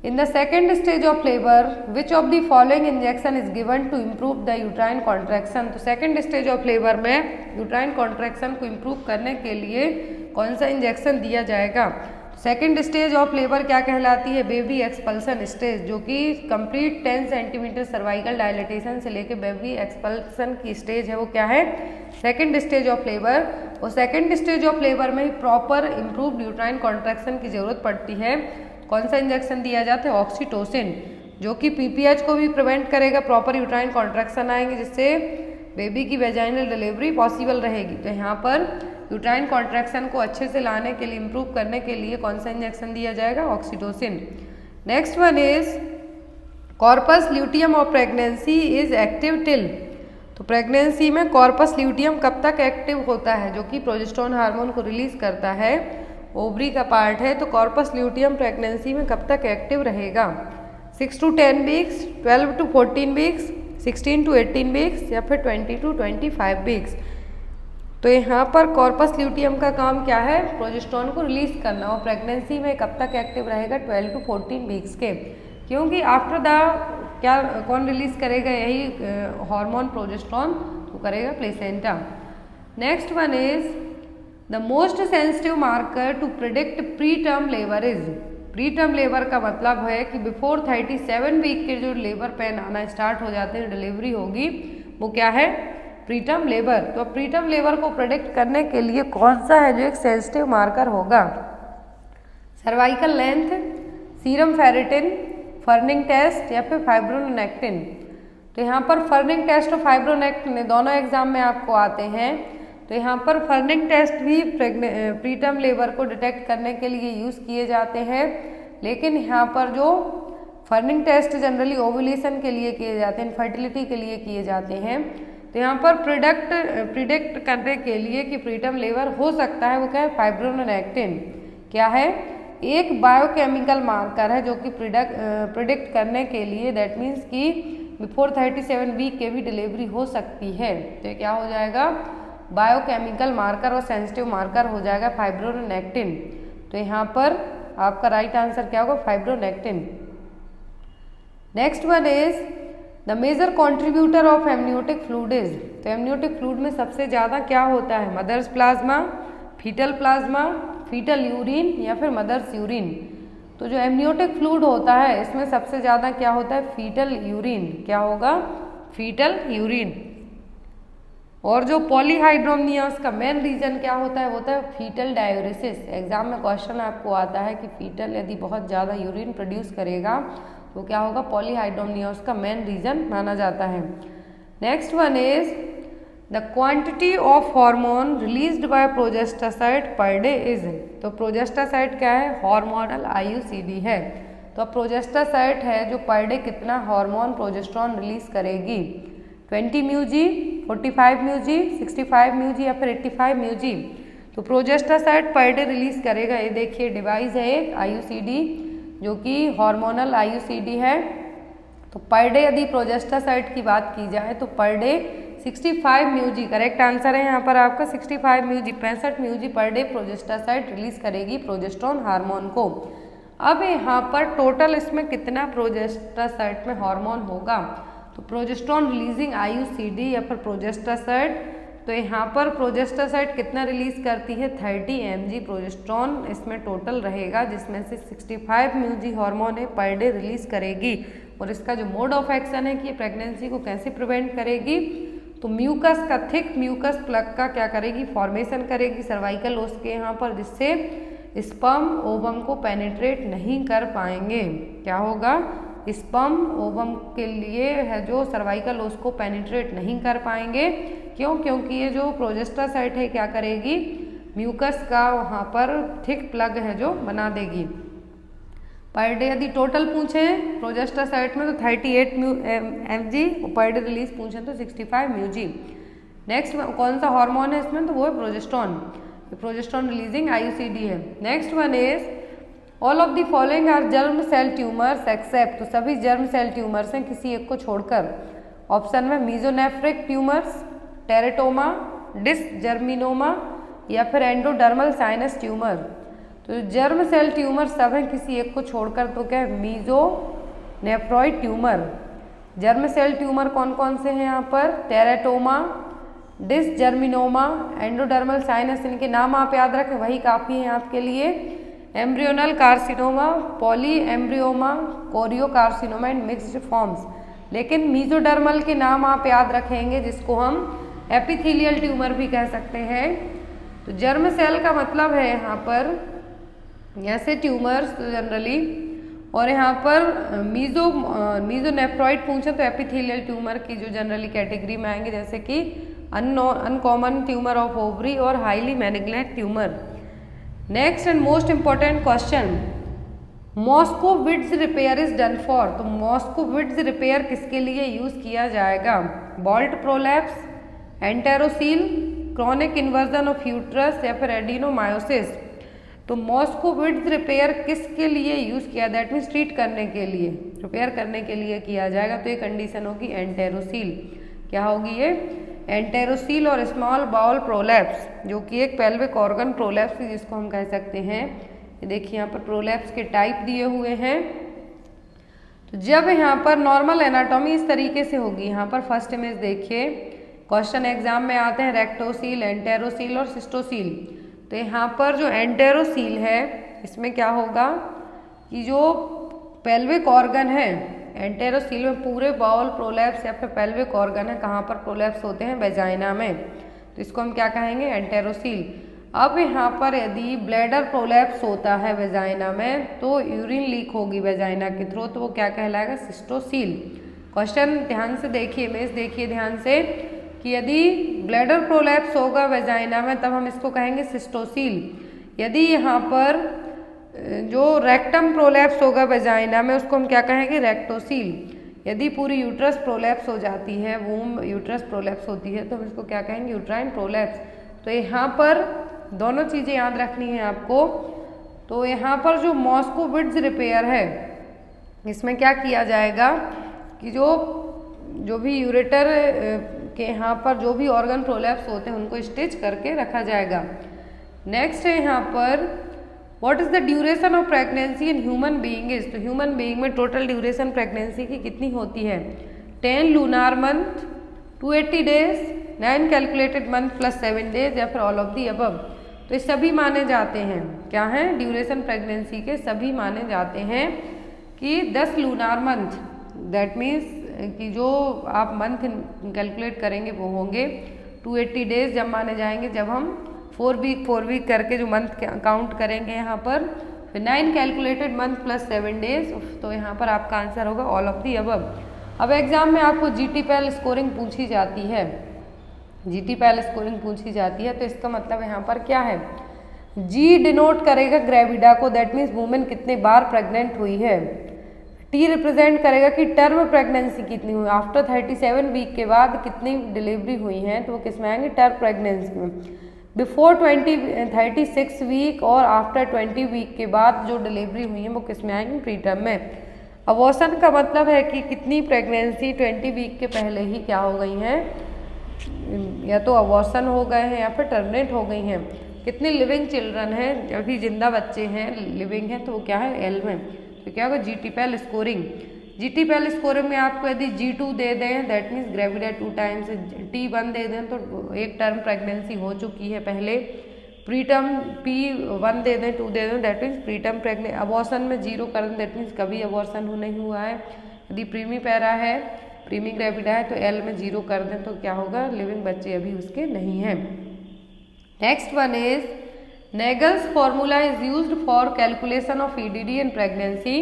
in the second stage of labour which of the following injection is given to improve the uterine contraction. तो सेकेंड स्टेज ऑफ लेबर में यूट्राइन कॉन्ट्रैक्शन को इम्प्रूव करने के लिए कौन सा इंजेक्शन दिया जाएगा? सेकेंड स्टेज ऑफ लेबर क्या कहलाती है? बेबी एक्सपल्सन स्टेज, जो कि कंप्लीट 10 सेंटीमीटर सर्वाइकल डायलेटेशन से लेके बेबी एक्सपल्सन की स्टेज है, वो क्या है? Second stage of labour. और सेकेंड स्टेज ऑफ लेबर में ही प्रॉपर इम्प्रूव्ड यूट्राइन कॉन्ट्रैक्शन की जरूरत पड़ती है। कौन सा इंजेक्शन दिया जाता है? ऑक्सीटोसिन, जो कि पीपीएच को भी प्रिवेंट करेगा, प्रॉपर यूट्राइन कॉन्ट्रैक्शन आएंगे जिससे बेबी की वेजाइनल डिलीवरी पॉसिबल रहेगी। तो यहाँ पर यूट्राइन कॉन्ट्रैक्शन को अच्छे से लाने के लिए, इम्प्रूव करने के लिए कौन सा इंजेक्शन दिया जाएगा? Oxytocin. Next one is corpus luteum of pregnancy is active till. तो प्रेगनेंसी में कॉर्पस ल्यूटियम कब तक एक्टिव होता है? जो कि प्रोजेस्टेरोन हार्मोन को रिलीज करता है, ओवरी का पार्ट है। तो कॉर्पस ल्यूटियम प्रेगनेंसी में कब तक एक्टिव रहेगा? 6 to 10 weeks, 12 to 14 weeks, 16 to 18 weeks या फिर 20 to 25 वीक्स। तो यहाँ पर कॉर्पस ल्यूटियम का काम क्या है? प्रोजेस्टेरोन को रिलीज करना। और प्रेगनेंसी में कब तक एक्टिव रहेगा? 12 to 14 वीक्स के, क्योंकि आफ्टर द क्या कौन रिलीज करेगा? यही हार्मोन प्रोजेस्टेरोन, तो करेगा placenta. Next one is the most sensitive marker to predict pre term labour is. Pre term labour का मतलब है कि बिफोर 37 वीक के जो लेबर पेन आना स्टार्ट हो जाते हैं, डिलीवरी होगी, वो क्या है? Pre term labour. तो प्री टर्म लेबर को प्रिडिक्ट करने के लिए कौन सा है जो एक सेंसिटिव मार्कर होगा? Cervical length, serum ferritin, ferning test या फिर फाइब्रोनेक्टिन। तो यहाँ पर फर्निंग टेस्ट और फाइब्रोनेक्टिन दोनों एग्जाम में आपको आते हैं। तो यहाँ पर फर्निंग टेस्ट भी प्री टर्म लेबर को डिटेक्ट करने के लिए यूज़ किए जाते हैं, लेकिन यहाँ पर जो फर्निंग टेस्ट जनरली ओव्यूलेशन के लिए किए जाते हैं, फर्टिलिटी के लिए किए जाते हैं। तो यहाँ पर प्रिडिक्ट करने के लिए कि प्री टर्म लेबर हो सकता है, वो क्या है? फाइब्रोनेक्टिन क्या है? एक बायोकेमिकल मार्कर है जो कि प्रिडिक्ट करने के लिए, दैट मीन्स कि बिफोर 37 वीक के भी डिलीवरी हो सकती है। तो क्या हो जाएगा? बायोकेमिकल मार्कर और सेंसिटिव मार्कर हो जाएगा फाइब्रोनेक्टिन। तो यहाँ पर आपका राइट आंसर क्या होगा? Fibronectin. Next one is the major contributor of amniotic fluid is. तो एमनियोटिक फ्लूइड में सबसे ज़्यादा क्या होता है? Mother's plasma, fetal plasma, fetal urine या फिर मदर्स यूरिन। तो जो एमनियोटिक फ्लूइड होता है इसमें सबसे ज़्यादा क्या होता है? Fetal urine. क्या होगा? Fetal urine. और जो पॉलीहाइड्रोमनियास का मेन रीजन क्या होता है? वो होता है फीटल डायूरेसिस। एग्जाम में क्वेश्चन आपको आता है कि फीटल यदि बहुत ज़्यादा यूरिन प्रोड्यूस करेगा तो क्या होगा? पॉलीहाइड्रोमनियास का मेन रीजन माना जाता है। Next one is the quantity of hormone released by Progestasert per day is. तो प्रोजेस्टासाइड क्या है? हार्मोनल आईयूसीडी है। तो प्रोजेस्टासाइड है जो पर डे कितना हार्मोन प्रोजेस्टेरोन रिलीज करेगी? 20 म्यूजी, 45 म्यूजी, 65 म्यूजी या फिर 85 म्यूजी। तो प्रोजेस्टासाइड पर डे रिलीज करेगा। ये देखिए डिवाइस है एक आईयूसीडी, जो कि हार्मोनल आईयूसीडी है। तो पर डे यदि प्रोजेस्टासाइड की बात की जाए तो पर डे 65 म्यूजी करेक्ट आंसर है यहाँ पर आपका। 65 म्यूजी, 65 म्यूजी पर डे प्रोजेस्टासाइड रिलीज करेगी प्रोजेस्टेरोन हार्मोन को। अब यहाँ पर टोटल इसमें कितना प्रोजेस्टासाइड में हार्मोन होगा? तो प्रोजेस्टेरोन रिलीजिंग आईयूसीडी या फिर प्रोजेस्टासाइड, तो यहाँ पर प्रोजेस्टासाइड कितना रिलीज करती है? 30 mg प्रोजेस्टेरोन इसमें टोटल रहेगा, जिसमें से 65 म्यूजी हार्मोन है पर डे रिलीज करेगी। और इसका जो मोड ऑफ एक्शन है कि ये प्रेगनेंसी को कैसे प्रिवेंट करेगी? तो म्यूकस का, थिक म्यूकस प्लग का क्या करेगी? फॉर्मेशन करेगी सर्वाइकल ओस के यहाँ पर, जिससे स्पर्म ओवम को पेनिट्रेट नहीं कर पाएंगे। क्या होगा? स्पर्म ओवम के लिए है जो सर्वाइकल ओस को पेनिट्रेट नहीं कर पाएंगे। क्यों? क्योंकि ये जो प्रोजेस्टासाइड है क्या करेगी? म्यूकस का वहाँ पर थिक प्लग है जो बना देगी। पर डे यदि टोटल पूछें प्रोजेस्टासाइड में तो 38 mg, पर डे रिलीज पूछें तो 65 म्यूजी। नेक्स्ट कौन सा हार्मोन है इसमें? तो वो है प्रोजेस्टेरोन। प्रोजेस्टेरोन रिलीजिंग आईयूसीडी है। Next one is all of the following are germ cell tumours except. तो सभी जर्म सेल ट्यूमर्स हैं किसी एक को छोड़कर। ऑप्शन में मीजोनेफ्रिक ट्यूमर्स, टेरेटोमा, डिसजर्मिनोमा या फिर एंडोडर्मल साइनस ट्यूमर। तो जर्म सेल ट्यूमर सब हैं किसी एक को छोड़कर, तो क्या है? मीजोनेफ्रॉइड ट्यूमर। जर्म सेल ट्यूमर कौन कौन से हैं यहाँ पर? Teratoma, dysgerminoma, endodermal sinus. इनके नाम आप याद रखें, वही काफ़ी हैं आपके लिए। Embryonal carcinoma, polyembryoma, choriocarcinoma and mixed forms. लेकिन मीजोडर्मल के नाम आप याद रखेंगे, जिसको हम एपिथेलियल ट्यूमर भी कह सकते हैं। तो जर्म सेल का मतलब है यहाँ पर ऐसे ट्यूमर्स जनरली, और यहाँ पर मीजोनेफ्रॉइड पूछे तो एपिथेलियल ट्यूमर की जो जनरली कैटेगरी में आएंगे, जैसे कि अनकॉमन ट्यूमर ऑफ ओवरी और highly malignant tumour. Next and most important question, Moschcowitz repair is done for. तो मॉस्कोविट्ज रिपेयर किसके लिए यूज किया जाएगा? Vault prolapse, enterocele, chronic inversion of uterus या फिर एडिनोमायोसिस। तो मॉस्कोविट्ज रिपेयर किसके लिए यूज किया? दैट मीन्स ट्रीट करने के लिए, रिपेयर करने के लिए किया जाएगा। तो ये कंडीशन होगी एंटेरोसील। क्या होगी ये? एंटेरोसील और स्मॉल बाउल प्रोलैप्स, जो कि एक पेल्विक ऑर्गन प्रोलैप्स जिसको हम कह सकते हैं। ये देखिए यहाँ पर प्रोलैप्स के टाइप दिए हुए हैं। तो जब यहाँ पर नॉर्मल एनाटॉमी इस तरीके से होगी, यहाँ पर फर्स्ट इमेज देखिए, क्वेश्चन एग्जाम में आते हैं रेक्टोसील, एंटेरोसील और सिस्टोसील। तो यहाँ पर जो एंटेरोसील है, इसमें क्या होगा कि जो पेल्विक ऑर्गन है, एंटेरोसील में पूरे बाउल प्रोलैप्स या फिर पेल्विक ऑर्गन है, कहाँ पर प्रोलैप्स होते हैं? वेजाइना में। तो इसको हम क्या कहेंगे? एंटेरोसील। अब यहाँ पर यदि ब्लैडर प्रोलैप्स होता है वेजाइना में, तो यूरिन लीक होगी वेजाइना के थ्रू, तो वो क्या कहलाएगा? सिस्टोसील। क्वेश्चन ध्यान से देखिए, इमेज देखिए ध्यान से, कि यदि ब्लैडर प्रोलैप्स होगा वेजाइना में, तब हम इसको कहेंगे सिस्टोसील। यदि यहाँ पर जो रेक्टम प्रोलैप्स होगा वेजाइना में, उसको हम क्या कहेंगे? रेक्टोसील। यदि पूरी यूट्रस प्रोलैप्स हो जाती है, वूम यूट्रस प्रोलैप्स होती है, तो हम इसको क्या कहेंगे? Uterine prolapse. तो यहाँ पर दोनों चीज़ें याद रखनी है आपको। तो यहाँ पर जो मॉस्कोविट्ज रिपेयर है, इसमें क्या किया जाएगा कि जो भी यूरेटर के यहाँ पर जो भी ऑर्गन प्रोलैप्स होते हैं, उनको स्टिच करके रखा जाएगा। नेक्स्ट है यहाँ पर, what is the duration of pregnancy in human being is. तो ह्यूमन बीइंग में टोटल ड्यूरेशन प्रेगनेंसी की कितनी होती है? 10 lunar month, 280 days, 9 calculated month plus 7 days, या फिर ऑल ऑफ दी अबव। तो ये सभी माने जाते हैं, क्या हैं? ड्यूरेशन प्रेगनेंसी के सभी माने जाते हैं कि 10 लूनार मंथ, दैट मीन्स कि जो आप मंथ कैलकुलेट करेंगे वो होंगे 280 डेज जब माने जाएंगे, जब हम 4 वीक करके जो मंथ काउंट करेंगे यहाँ पर, फिर 9 कैलकुलेटेड मंथ प्लस 7 डेज। तो यहाँ पर आपका आंसर होगा ऑल ऑफ दी अबव। अब एग्जाम में आपको GTPAL स्कोरिंग पूछी जाती है, GTPAL स्कोरिंग पूछी जाती है, तो इसका मतलब यहाँ पर क्या है? G डिनोट करेगा ग्रेविडा को, दैट मीन्स वुमेन कितने बार प्रेग्नेंट हुई है। T रिप्रेजेंट करेगा कि टर्म प्रेगनेंसी कितनी हुई, आफ्टर 37 वीक के बाद कितनी डिलीवरी हुई है, तो वो किस में आएंगे? टर्म प्रेगनेंसी में। बिफोर 36 वीक और आफ्टर 20 वीक के बाद जो डिलीवरी हुई है, वो किस में आएंगे? प्री टर्म में। अबॉर्शन का मतलब है कि कितनी प्रेगनेंसी 20 वीक के पहले ही क्या हो गई हैं, या तो अबॉर्शन हो गए हैं या फिर टर्मिनेट हो गई हैं। कितने लिविंग चिल्ड्रन हैं, अभी जिंदा बच्चे हैं, लिविंग हैं, तो वो क्या है? L में। तो क्या होगा? GTPAL scoring. GTPAL स्कोरिंग में आपको यदि G2 दे दें, that means gravida 2 times, T1 दे दें तो एक टर्म प्रेगनेंसी हो चुकी है पहले, प्री टर्म P1 दे दें, 2 दे दें, that means pre term pregnancy. Abortion में 0 कर दें, दैट मीन्स कभी अबॉर्शन नहीं हुआ है। यदि प्रीमी पैरा है, प्रीमी ग्रेविडा है, तो L में 0 कर दें, तो क्या होगा? लिविंग बच्चे अभी उसके नहीं हैं। Next one is Nagel's formula is used for calculation of EDD in pregnancy.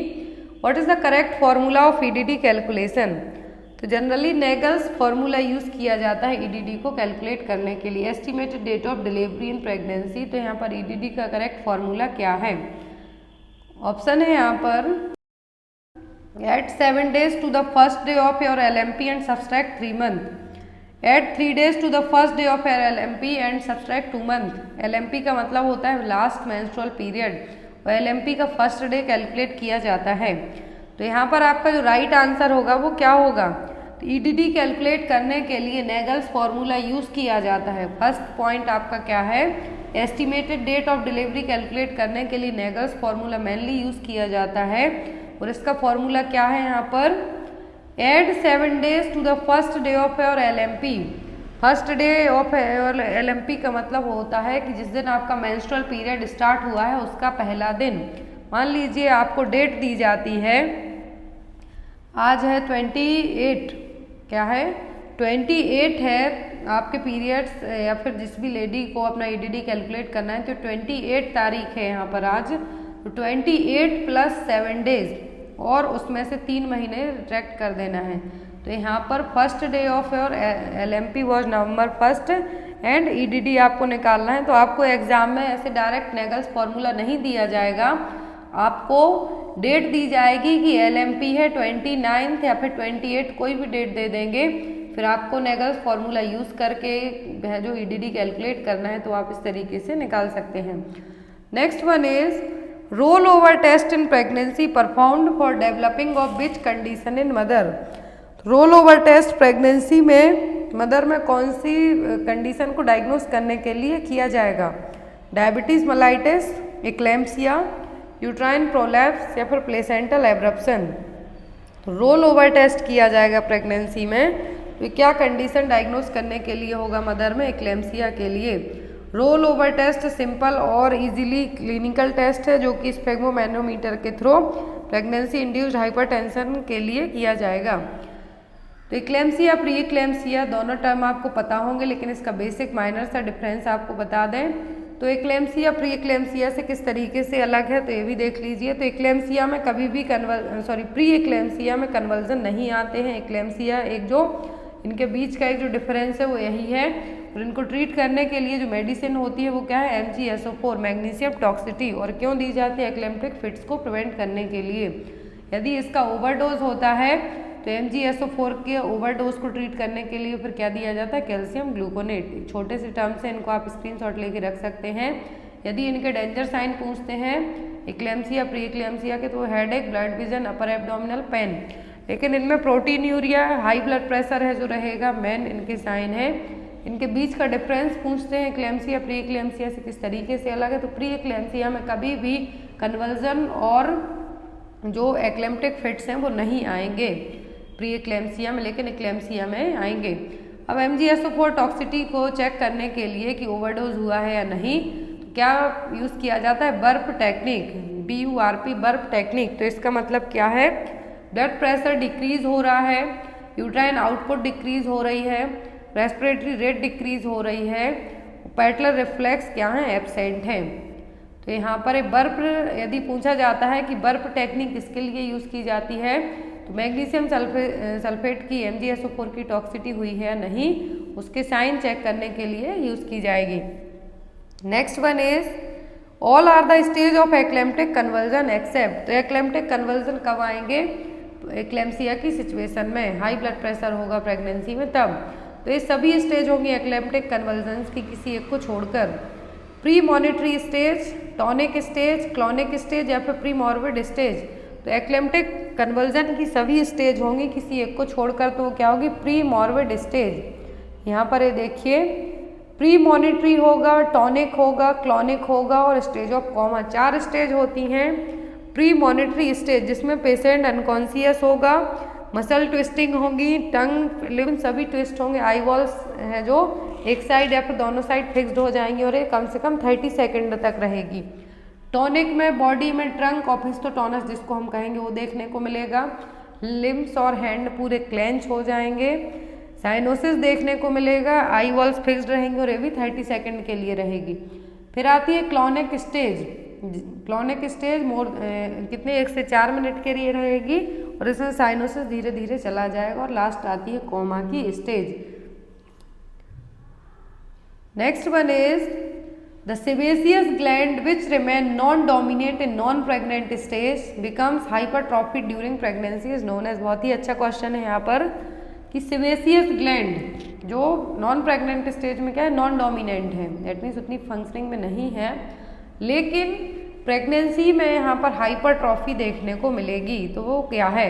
What is the correct formula of EDD calculation? तो जनरली Nagel's formula यूज किया जाता है EDD को कैलकुलेट करने के लिए। Estimated date of delivery in pregnancy, तो यहाँ पर EDD का करेक्ट फॉर्मूला क्या है? ऑप्शन है यहाँ पर, eight 7 days to the first day of your LMP and subtract 3 month. Add 3 days to the first day of your LMP and subtract 2 month. LMP का मतलब होता है लास्ट मेंस्ट्रुअल पीरियड, और LMP का फर्स्ट डे कैलकुलेट किया जाता है। तो यहाँ पर आपका जो राइट आंसर होगा वो क्या होगा? तो EDD कैलकुलेट करने के लिए Nagel's फॉर्मूला यूज किया जाता है। फर्स्ट पॉइंट आपका क्या है? Estimated date of delivery calculate करने के लिए Nagel's फॉर्मूला मेनली यूज किया जाता है, और इसका फॉर्मूला क्या है यहाँ पर? Add 7 days to the first day of your LMP. First day of LMP का मतलब होता है कि जिस दिन आपका मेंस्ट्रुअल पीरियड स्टार्ट हुआ है उसका पहला दिन। मान लीजिए आपको डेट दी जाती है, आज है 28, क्या है 28 है आपके पीरियड्स, या फिर जिस भी लेडी को अपना EDD कैलकुलेट करना है तो 28 तारीख है यहाँ पर आज, तो 28 + 7 डेज और उसमें से 3 महीने रिट्रैक्ट कर देना है। तो यहाँ पर first day of your LMP was November 1 and EDD आपको निकालना है। तो आपको एग्जाम में ऐसे डायरेक्ट नेगल्स फॉर्मूला नहीं दिया जाएगा, आपको डेट दी जाएगी कि LMP है 29 या फिर 28, कोई भी डेट दे देंगे, फिर आपको नेगल्स फॉर्मूला यूज़ करके जो EDD कैलकुलेट करना है तो आप इस तरीके से निकाल सकते हैं। Next one is roll over test in pregnancy performed for developing of which condition in mother. Roll over test pregnancy में मदर में कौन सी कंडीशन को डायग्नोस करने के लिए किया जाएगा? Diabetes mellitus, eclampsia, uterine prolapse या फिर placental abruption. Roll over test किया जाएगा प्रेगनेंसी में, तो क्या कंडीशन डायग्नोस करने के लिए होगा मदर में? एक्लेम्पसिया के लिए। रोल ओवर टेस्ट सिंपल और इजीली क्लिनिकल टेस्ट है जो कि स्फेग्मोमैनोमीटर के थ्रू प्रेगनेंसी इंड्यूस्ड हाइपरटेंशन के लिए किया जाएगा। तो एक्लेम्पसिया प्री एक्लेम्पसिया दोनों टर्म आपको पता होंगे, लेकिन इसका बेसिक माइनर सा डिफरेंस आपको बता दें। तो एक्लेम्पसिया प्री एक्लेम्पसिया से किस तरीके से अलग है तो ये भी देख लीजिए। तो एक्लेम्पसिया में कभी भी प्री एक्लेम्पसिया में कन्वर्जन नहीं आते हैं। एक्लेम्पसिया एक जो इनके बीच का एक जो डिफरेंस है वो यही है, और इनको ट्रीट करने के लिए जो मेडिसिन होती है वो क्या है? MgSO4 मैग्नीशियम टॉक्सिटी, और क्यों दी जाती है? एक्लेम्प्टिक फिट्स को प्रिवेंट करने के लिए। यदि इसका ओवरडोज होता है तो MgSO4 के ओवरडोज को ट्रीट करने के लिए फिर क्या दिया जाता है? Calcium gluconate. छोटे से टर्म से इनको आप स्क्रीनशॉट लेके रख सकते हैं। यदि इनके डेंजर साइन पूछते हैं एक्लेम्पसिया प्री एक्लेम्पसिया के, तो हेडेक, ब्लड विजन, अपर एब्डोमिनल पेन, लेकिन इनमें प्रोटीनयूरिया, हाई ब्लड प्रेशर है जो रहेगा मेन इनके साइन है। इनके बीच का डिफरेंस पूछते हैं एक्लेम्पसिया प्री एक्लेम्पसिया से किस तरीके से अलग है, तो प्री एक्लेम्पसिया में कभी भी कन्वर्जन और जो एक्लेम्प्टिक फिट्स हैं वो नहीं आएंगे प्री एक्लेम्पसिया में, लेकिन एक्लेम्पसिया में आएंगे। अब MgSO4 टॉक्सिटी को चेक करने के लिए कि ओवरडोज हुआ है या नहीं, तो क्या यूज़ किया जाता है? Burp technique, BURP burp technique. तो इसका मतलब क्या है? ब्लड प्रेशर डिक्रीज हो रहा है, यूट्राइन आउटपुट डिक्रीज हो रही है, रेस्पिरेटरी रेट डिक्रीज हो रही है, पैटलर रिफ्लेक्स क्या है? एब्सेंट है। तो यहाँ पर एक बर्प यदि पूछा जाता है कि बर्प टेक्निक किसके लिए यूज़ की जाती है, तो मैग्नीशियम सल्फेट की MgSO4 की टॉक्सिटी हुई है या नहीं, उसके साइन चेक करने के लिए यूज़ की जाएगी। Next one is all are the stage of eclamptic convulsion except. तो एक्लेम्प्टिक कन्वर्जन कब आएंगे? एक्लेम्पसिया की सिचुएशन में, हाई ब्लड प्रेशर होगा प्रेगनेंसी में तब। तो ये सभी स्टेज होंगी एक्लेम्प्टिक कन्वर्जन की किसी एक को छोड़कर। Pre monetary stage, tonic stage, clonic stage या फिर प्री मॉर्बिड स्टेज। तो एक्लेम्प्टिक कन्वर्जन की सभी स्टेज होंगी किसी एक को छोड़कर, तो क्या होगी? Pre morbid stage. यहाँ पर ये देखिए, प्री मॉनिटरी होगा, टॉनिक होगा, क्लॉनिक होगा और स्टेज ऑफ कॉमा, 4 स्टेज होती हैं। प्री मॉनिटरी स्टेज जिसमें पेशेंट अनकॉन्शियस होगा, मसल ट्विस्टिंग होगी, टंग लिम्ब सभी ट्विस्ट होंगे, आई वॉल्स है जो एक साइड या फिर दोनों साइड फिक्स्ड हो जाएंगी और ये कम से कम 30 सेकेंड तक रहेगी। टॉनिक में बॉडी में ट्रंक ऑफिस्टोटोनस जिसको हम कहेंगे वो देखने को मिलेगा, लिम्स और हैंड पूरे क्लेंच हो जाएंगे, साइनोसिस देखने को मिलेगा, आई वॉल्स फिक्स्ड रहेंगे और ये भी 30 सेकेंड के लिए रहेगी। फिर आती है क्लॉनिक स्टेज। क्लॉनिक स्टेज कितने 1 से 4 मिनट के लिए रहेगी और इसमें साइनोसिस धीरे धीरे चला जाएगा और लास्ट आती है कोमा की stage. Next one is the sebaceous gland which remain non dominate in non pregnant stage becomes hypertrophic during pregnancy is known as. बहुत ही अच्छा क्वेश्चन है यहाँ पर कि सेबेसियस ग्लैंड जो नॉन प्रेग्नेंट स्टेज में क्या है? नॉन डोमिनेंट है, दैट मीन्स उतनी फंक्शनिंग में नहीं है, लेकिन प्रेगनेंसी में यहाँ पर हाइपरट्रॉफी देखने को मिलेगी। तो वो क्या है?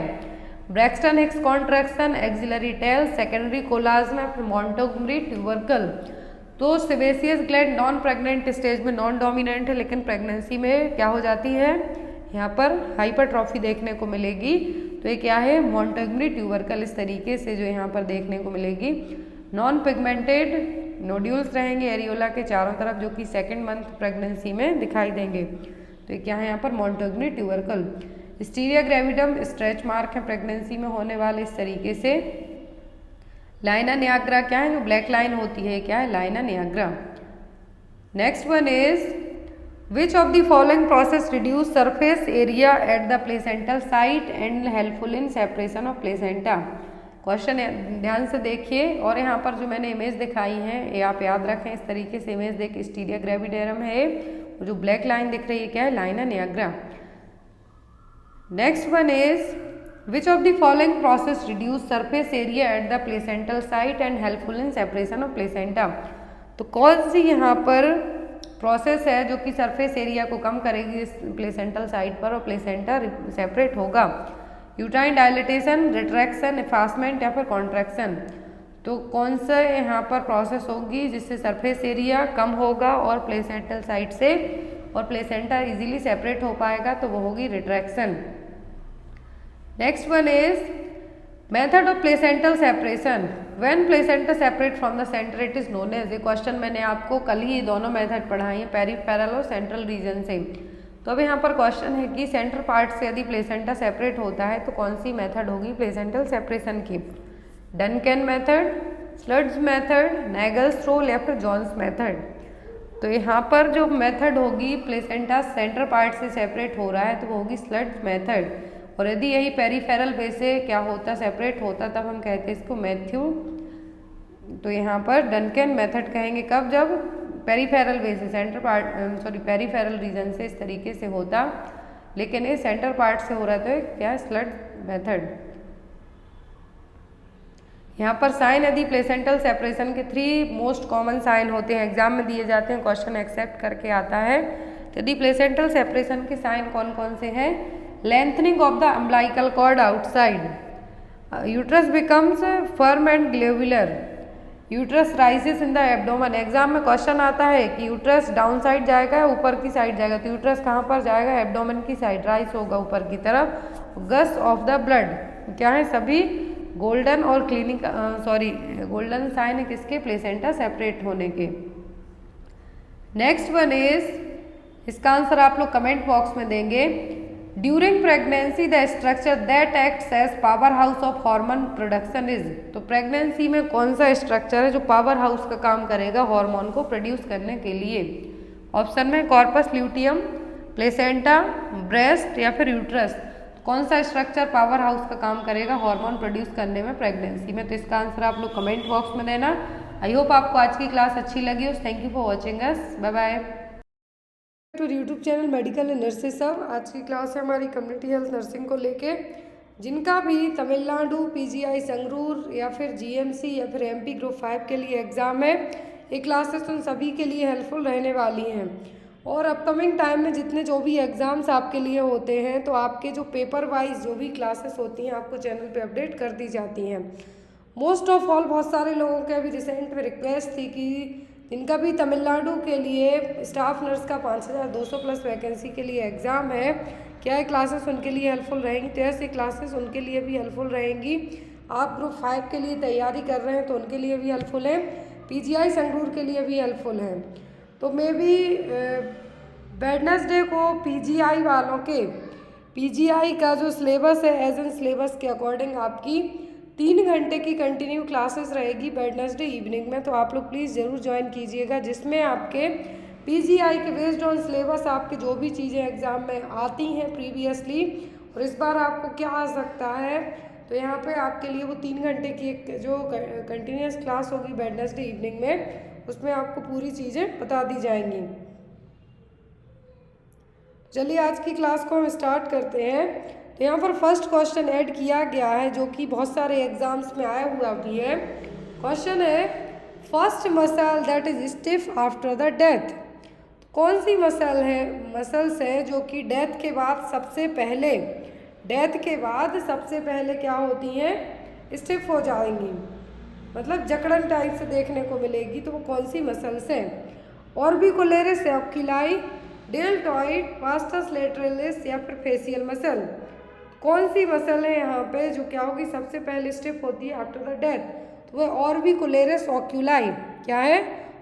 Braxton Hicks contraction, axillary tail, secondary chloasma, फिर मोंटगोमरी ट्यूबरकल। तो sebaceous gland non pregnant stage में नॉन डोमिनेंट है, लेकिन प्रेगनेंसी में क्या हो जाती है? यहाँ पर हाइपरट्रॉफी देखने को मिलेगी। तो ये क्या है? मोंटगोमरी ट्यूबरकल इस तरीके से जो यहाँ पर देखने को मिलेगी। नॉन पिगमेंटेड नोड्यूल्स रहेंगे एरियोला के चारों तरफ, जो कि सेकेंड मंथ प्रेगनेंसी में दिखाई देंगे। तो क्या है यहाँ पर मोंटेग्नी ट्यूबरकल। स्टीरिया ग्रेविडम स्ट्रेच मार्क है प्रेगनेंसी में होने वाले इस तरीके से। लाइना नियाग्रा क्या है, जो ब्लैक लाइन होती है, क्या है, लाइना Niagara. Next one is which of the following process reduce surface area at the placental site and helpful in separation of placenta. Question ध्यान से देखिए, और यहाँ पर जो मैंने इमेज दिखाई है ये आप याद रखें इस तरीके से। इमेज देख, स्टीरिया ग्रेविडेरम है, जो ब्लैक लाइन दिख रही है क्या है, लाइना Niagara. Next one is which of the following process reduce surface area at the placental site and helpful in separation of placenta. तो कौन सी यहाँ पर प्रोसेस है जो कि सरफेस एरिया को कम करेगी इस प्लेसेंटल साइट पर और प्लेसेंटा सेपरेट होगा। यूट्राइन डायलिटेशन, रिट्रैक्शन, एफासमेंट या फिर कॉन्ट्रैक्शन। तो कौन सा यहाँ पर प्रोसेस होगी जिससे सरफेस एरिया कम होगा और प्लेसेंटल साइट से और प्लेसेंटा इजीली सेपरेट हो पाएगा, तो वो होगी retraction. Next one is method of placental separation. When placenta separate from the centre it is known as. ये क्वेश्चन मैंने आपको कल ही दोनों मेथड पढ़ाई है, पेरिफेरल और सेंट्रल रीजन से। तो अब यहाँ पर क्वेश्चन है कि सेंटर पार्ट से यदि प्लेसेंटा सेपरेट होता है तो कौन सी मेथड होगी प्लेसेंटल सेपरेशन की। डनकन मेथड, स्लट्ज मेथड, नैगल्स रूल या फिर जॉन्स मेथड। तो यहाँ पर जो मेथड होगी प्लेसेंटा सेंटर पार्ट से सेपरेट हो रहा है तो वो होगी स्लट्ज मेथड। और यदि यही पेरिफेरल वे से क्या होता, सेपरेट होता, तब हम कहते हैं इसको मैथ्यू। तो यहाँ पर डनकन मेथड कहेंगे कब, जब पेरिफेरल वे से सेंटर पार्ट पेरिफेरल रीजन से इस तरीके से होता, लेकिन ये सेंटर पार्ट से हो रहा है तो क्या है, स्लट्ज मेथड। यहाँ पर साइन यदि प्लेसेंटल सेपरेशन के 3 मोस्ट कॉमन साइन होते हैं, एग्जाम में दिए जाते हैं, क्वेश्चन एक्सेप्ट करके आता है। तो यदि प्लेसेंटल सेपरेशन के साइन कौन कौन से हैं, lengthening of the umbilical cord outside, uterus becomes firm and globular, uterus rises in the abdomen. Exam में क्वेश्चन आता है कि यूट्रस डाउन साइड जाएगा ऊपर की साइड जाएगा, तो यूट्रस कहाँ पर जाएगा, एब्डोमेन की साइड, राइज होगा ऊपर की तरफ। गस ऑफ द ब्लड, क्या है, सभी गोल्डन और गोल्डन साइन है किसके, प्लेसेंटा सेपरेट होने के। नेक्स्ट वन इज, इसका आंसर आप लोग कमेंट बॉक्स में देंगे। During pregnancy the structure that acts as powerhouse of hormone production is. तो प्रेगनेंसी में कौन सा स्ट्रक्चर है जो पावर हाउस का काम करेगा हार्मोन को प्रोड्यूस करने के लिए। ऑप्शन में कॉर्पस ल्यूटियम, प्लेसेंटा, ब्रेस्ट या फिर यूट्रस। कौन सा स्ट्रक्चर पावर हाउस का काम करेगा हार्मोन प्रोड्यूस करने में प्रेगनेंसी में। तो इसका आंसर आप लोग कमेंट बॉक्स में देना। आई होप आपको आज की क्लास अच्छी लगी हो। Thank you for watching us, bye bye. तो YouTube channel medical and nurses सब, आज की क्लास है हमारी कम्युनिटी हेल्थ नर्सिंग को लेके। जिनका भी तमिलनाडु, पीजीआई संगरूर या फिर जीएमसी या फिर एमपी ग्रुप 5 के लिए एग्ज़ाम है, ये क्लासेस उन सभी के लिए हेल्पफुल रहने वाली हैं। और अपकमिंग टाइम में जितने जो भी एग्ज़ाम्स आपके लिए होते हैं, तो आपके जो पेपर वाइज जो भी क्लासेस होती हैं आपको चैनल पे अपडेट कर दी जाती हैं। मोस्ट ऑफ ऑल बहुत सारे लोगों के अभी रिसेंट में रिक्वेस्ट थी कि जिनका भी तमिलनाडु के लिए स्टाफ नर्स का 5200 प्लस वैकेंसी के लिए एग्ज़ाम है, क्या ये क्लासेस उनके लिए हेल्पफुल रहेंगी। तो ऐसी क्लासेस उनके लिए भी हेल्पफुल रहेंगी। आप ग्रुप 5 के लिए तैयारी कर रहे हैं तो उनके लिए भी हेल्पफुल है, पीजीआई संगरूर के लिए भी हेल्पफुल है। तो मे बी वेडनेसडे को पीजीआई वालों के पीजीआई का जो सिलेबस है एज एन सिलेबस के अकॉर्डिंग आपकी 3 घंटे की कंटिन्यू क्लासेस रहेगी वेडनेसडे इवनिंग में। तो आप लोग प्लीज़ ज़रूर ज्वाइन कीजिएगा, जिसमें आपके पीजीआई के बेस्ड ऑन सिलेबस आपके जो भी चीज़ें एग्ज़ाम में आती हैं प्रीवियसली और इस बार आपको क्या आ सकता है, तो यहाँ पे आपके लिए वो 3 घंटे की एक जो कंटिन्यूस क्लास होगी वेडनेसडे इवनिंग में, उसमें आपको पूरी चीज़ें बता दी जाएंगी। चलिए आज की क्लास को हम स्टार्ट करते हैं। तो यहाँ पर फर्स्ट क्वेश्चन ऐड किया गया है जो कि बहुत सारे एग्जाम्स में आया हुआ भी है। क्वेश्चन है first muscle that is stiff after the death. कौन सी मसल्स है जो कि डेथ के बाद सबसे पहले क्या होती हैं, स्टिफ हो जाएंगी, मतलब जकड़न टाइप से देखने को मिलेगी। तो वो कौन सी मसल्स हैं। Orbicularis oculi, deltoid, vastus lateralis या फिर फेशियल मसल। कौन सी मसल है यहाँ पे जो क्या होगी सबसे पहले स्टिफ होती है आफ्टर द डेथ। तो वह ऑर्बिकुलेरिस ओक्यूलाई क्या है,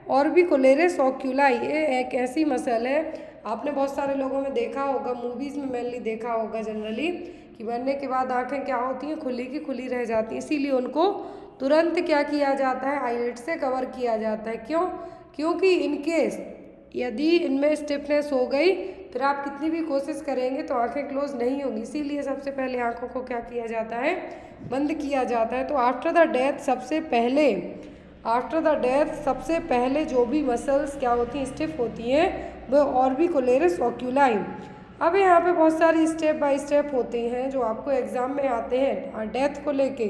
ऑर्बिकुलेरिस ओक्यूलाई। ये एक ऐसी मसल है, आपने बहुत सारे लोगों में देखा होगा, मूवीज़ में मेनली देखा होगा जनरली, कि मरने के बाद आंखें क्या होती हैं, खुली की खुली रह जाती हैं। इसीलिए उनको तुरंत क्या किया जाता है, आईलिड से कवर किया जाता है। क्यों? क्योंकि इनकेस यदि इनमें स्टिफनेस हो गई, फिर आप कितनी भी कोशिश करेंगे तो आंखें क्लोज नहीं होंगी। इसीलिए सबसे पहले आंखों को क्या किया जाता है, बंद किया जाता है। तो आफ्टर द डेथ सबसे पहले जो भी मसल्स क्या होती हैं, स्टिफ होती हैं, वह ऑर्बिकुलेरिस ओक्यूलाई। अब यहाँ पे बहुत सारी स्टेप बाय स्टेप होते हैं जो आपको एग्जाम में आते हैं डेथ को लेके।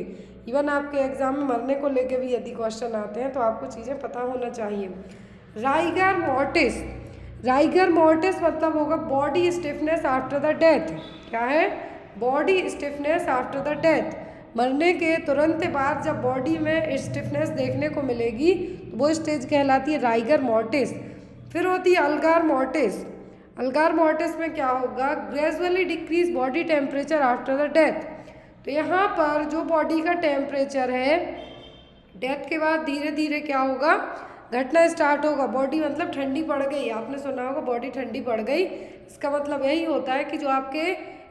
इवन आपके एग्जाम में मरने को लेके भी यदि क्वेश्चन आते हैं तो आपको चीज़ें पता होना चाहिए। राइगर मॉर्टिस मतलब होगा body stiffness after the death. क्या है? Body stiffness after the death. मरने के तुरंत बाद जब बॉडी में स्टिफनेस देखने को मिलेगी तो वो स्टेज कहलाती है राइगर मॉर्टिस। फिर होती है अल्गार मॉर्टिस। अल्गार मॉर्टिस में क्या होगा, gradually decrease body temperature after the death. तो यहाँ पर जो बॉडी का टेम्परेचर है डेथ के बाद धीरे धीरे क्या होगा, घटना स्टार्ट होगा। बॉडी मतलब ठंडी पड़ गई, आपने सुना होगा बॉडी ठंडी पड़ गई। इसका मतलब यही होता है कि जो आपके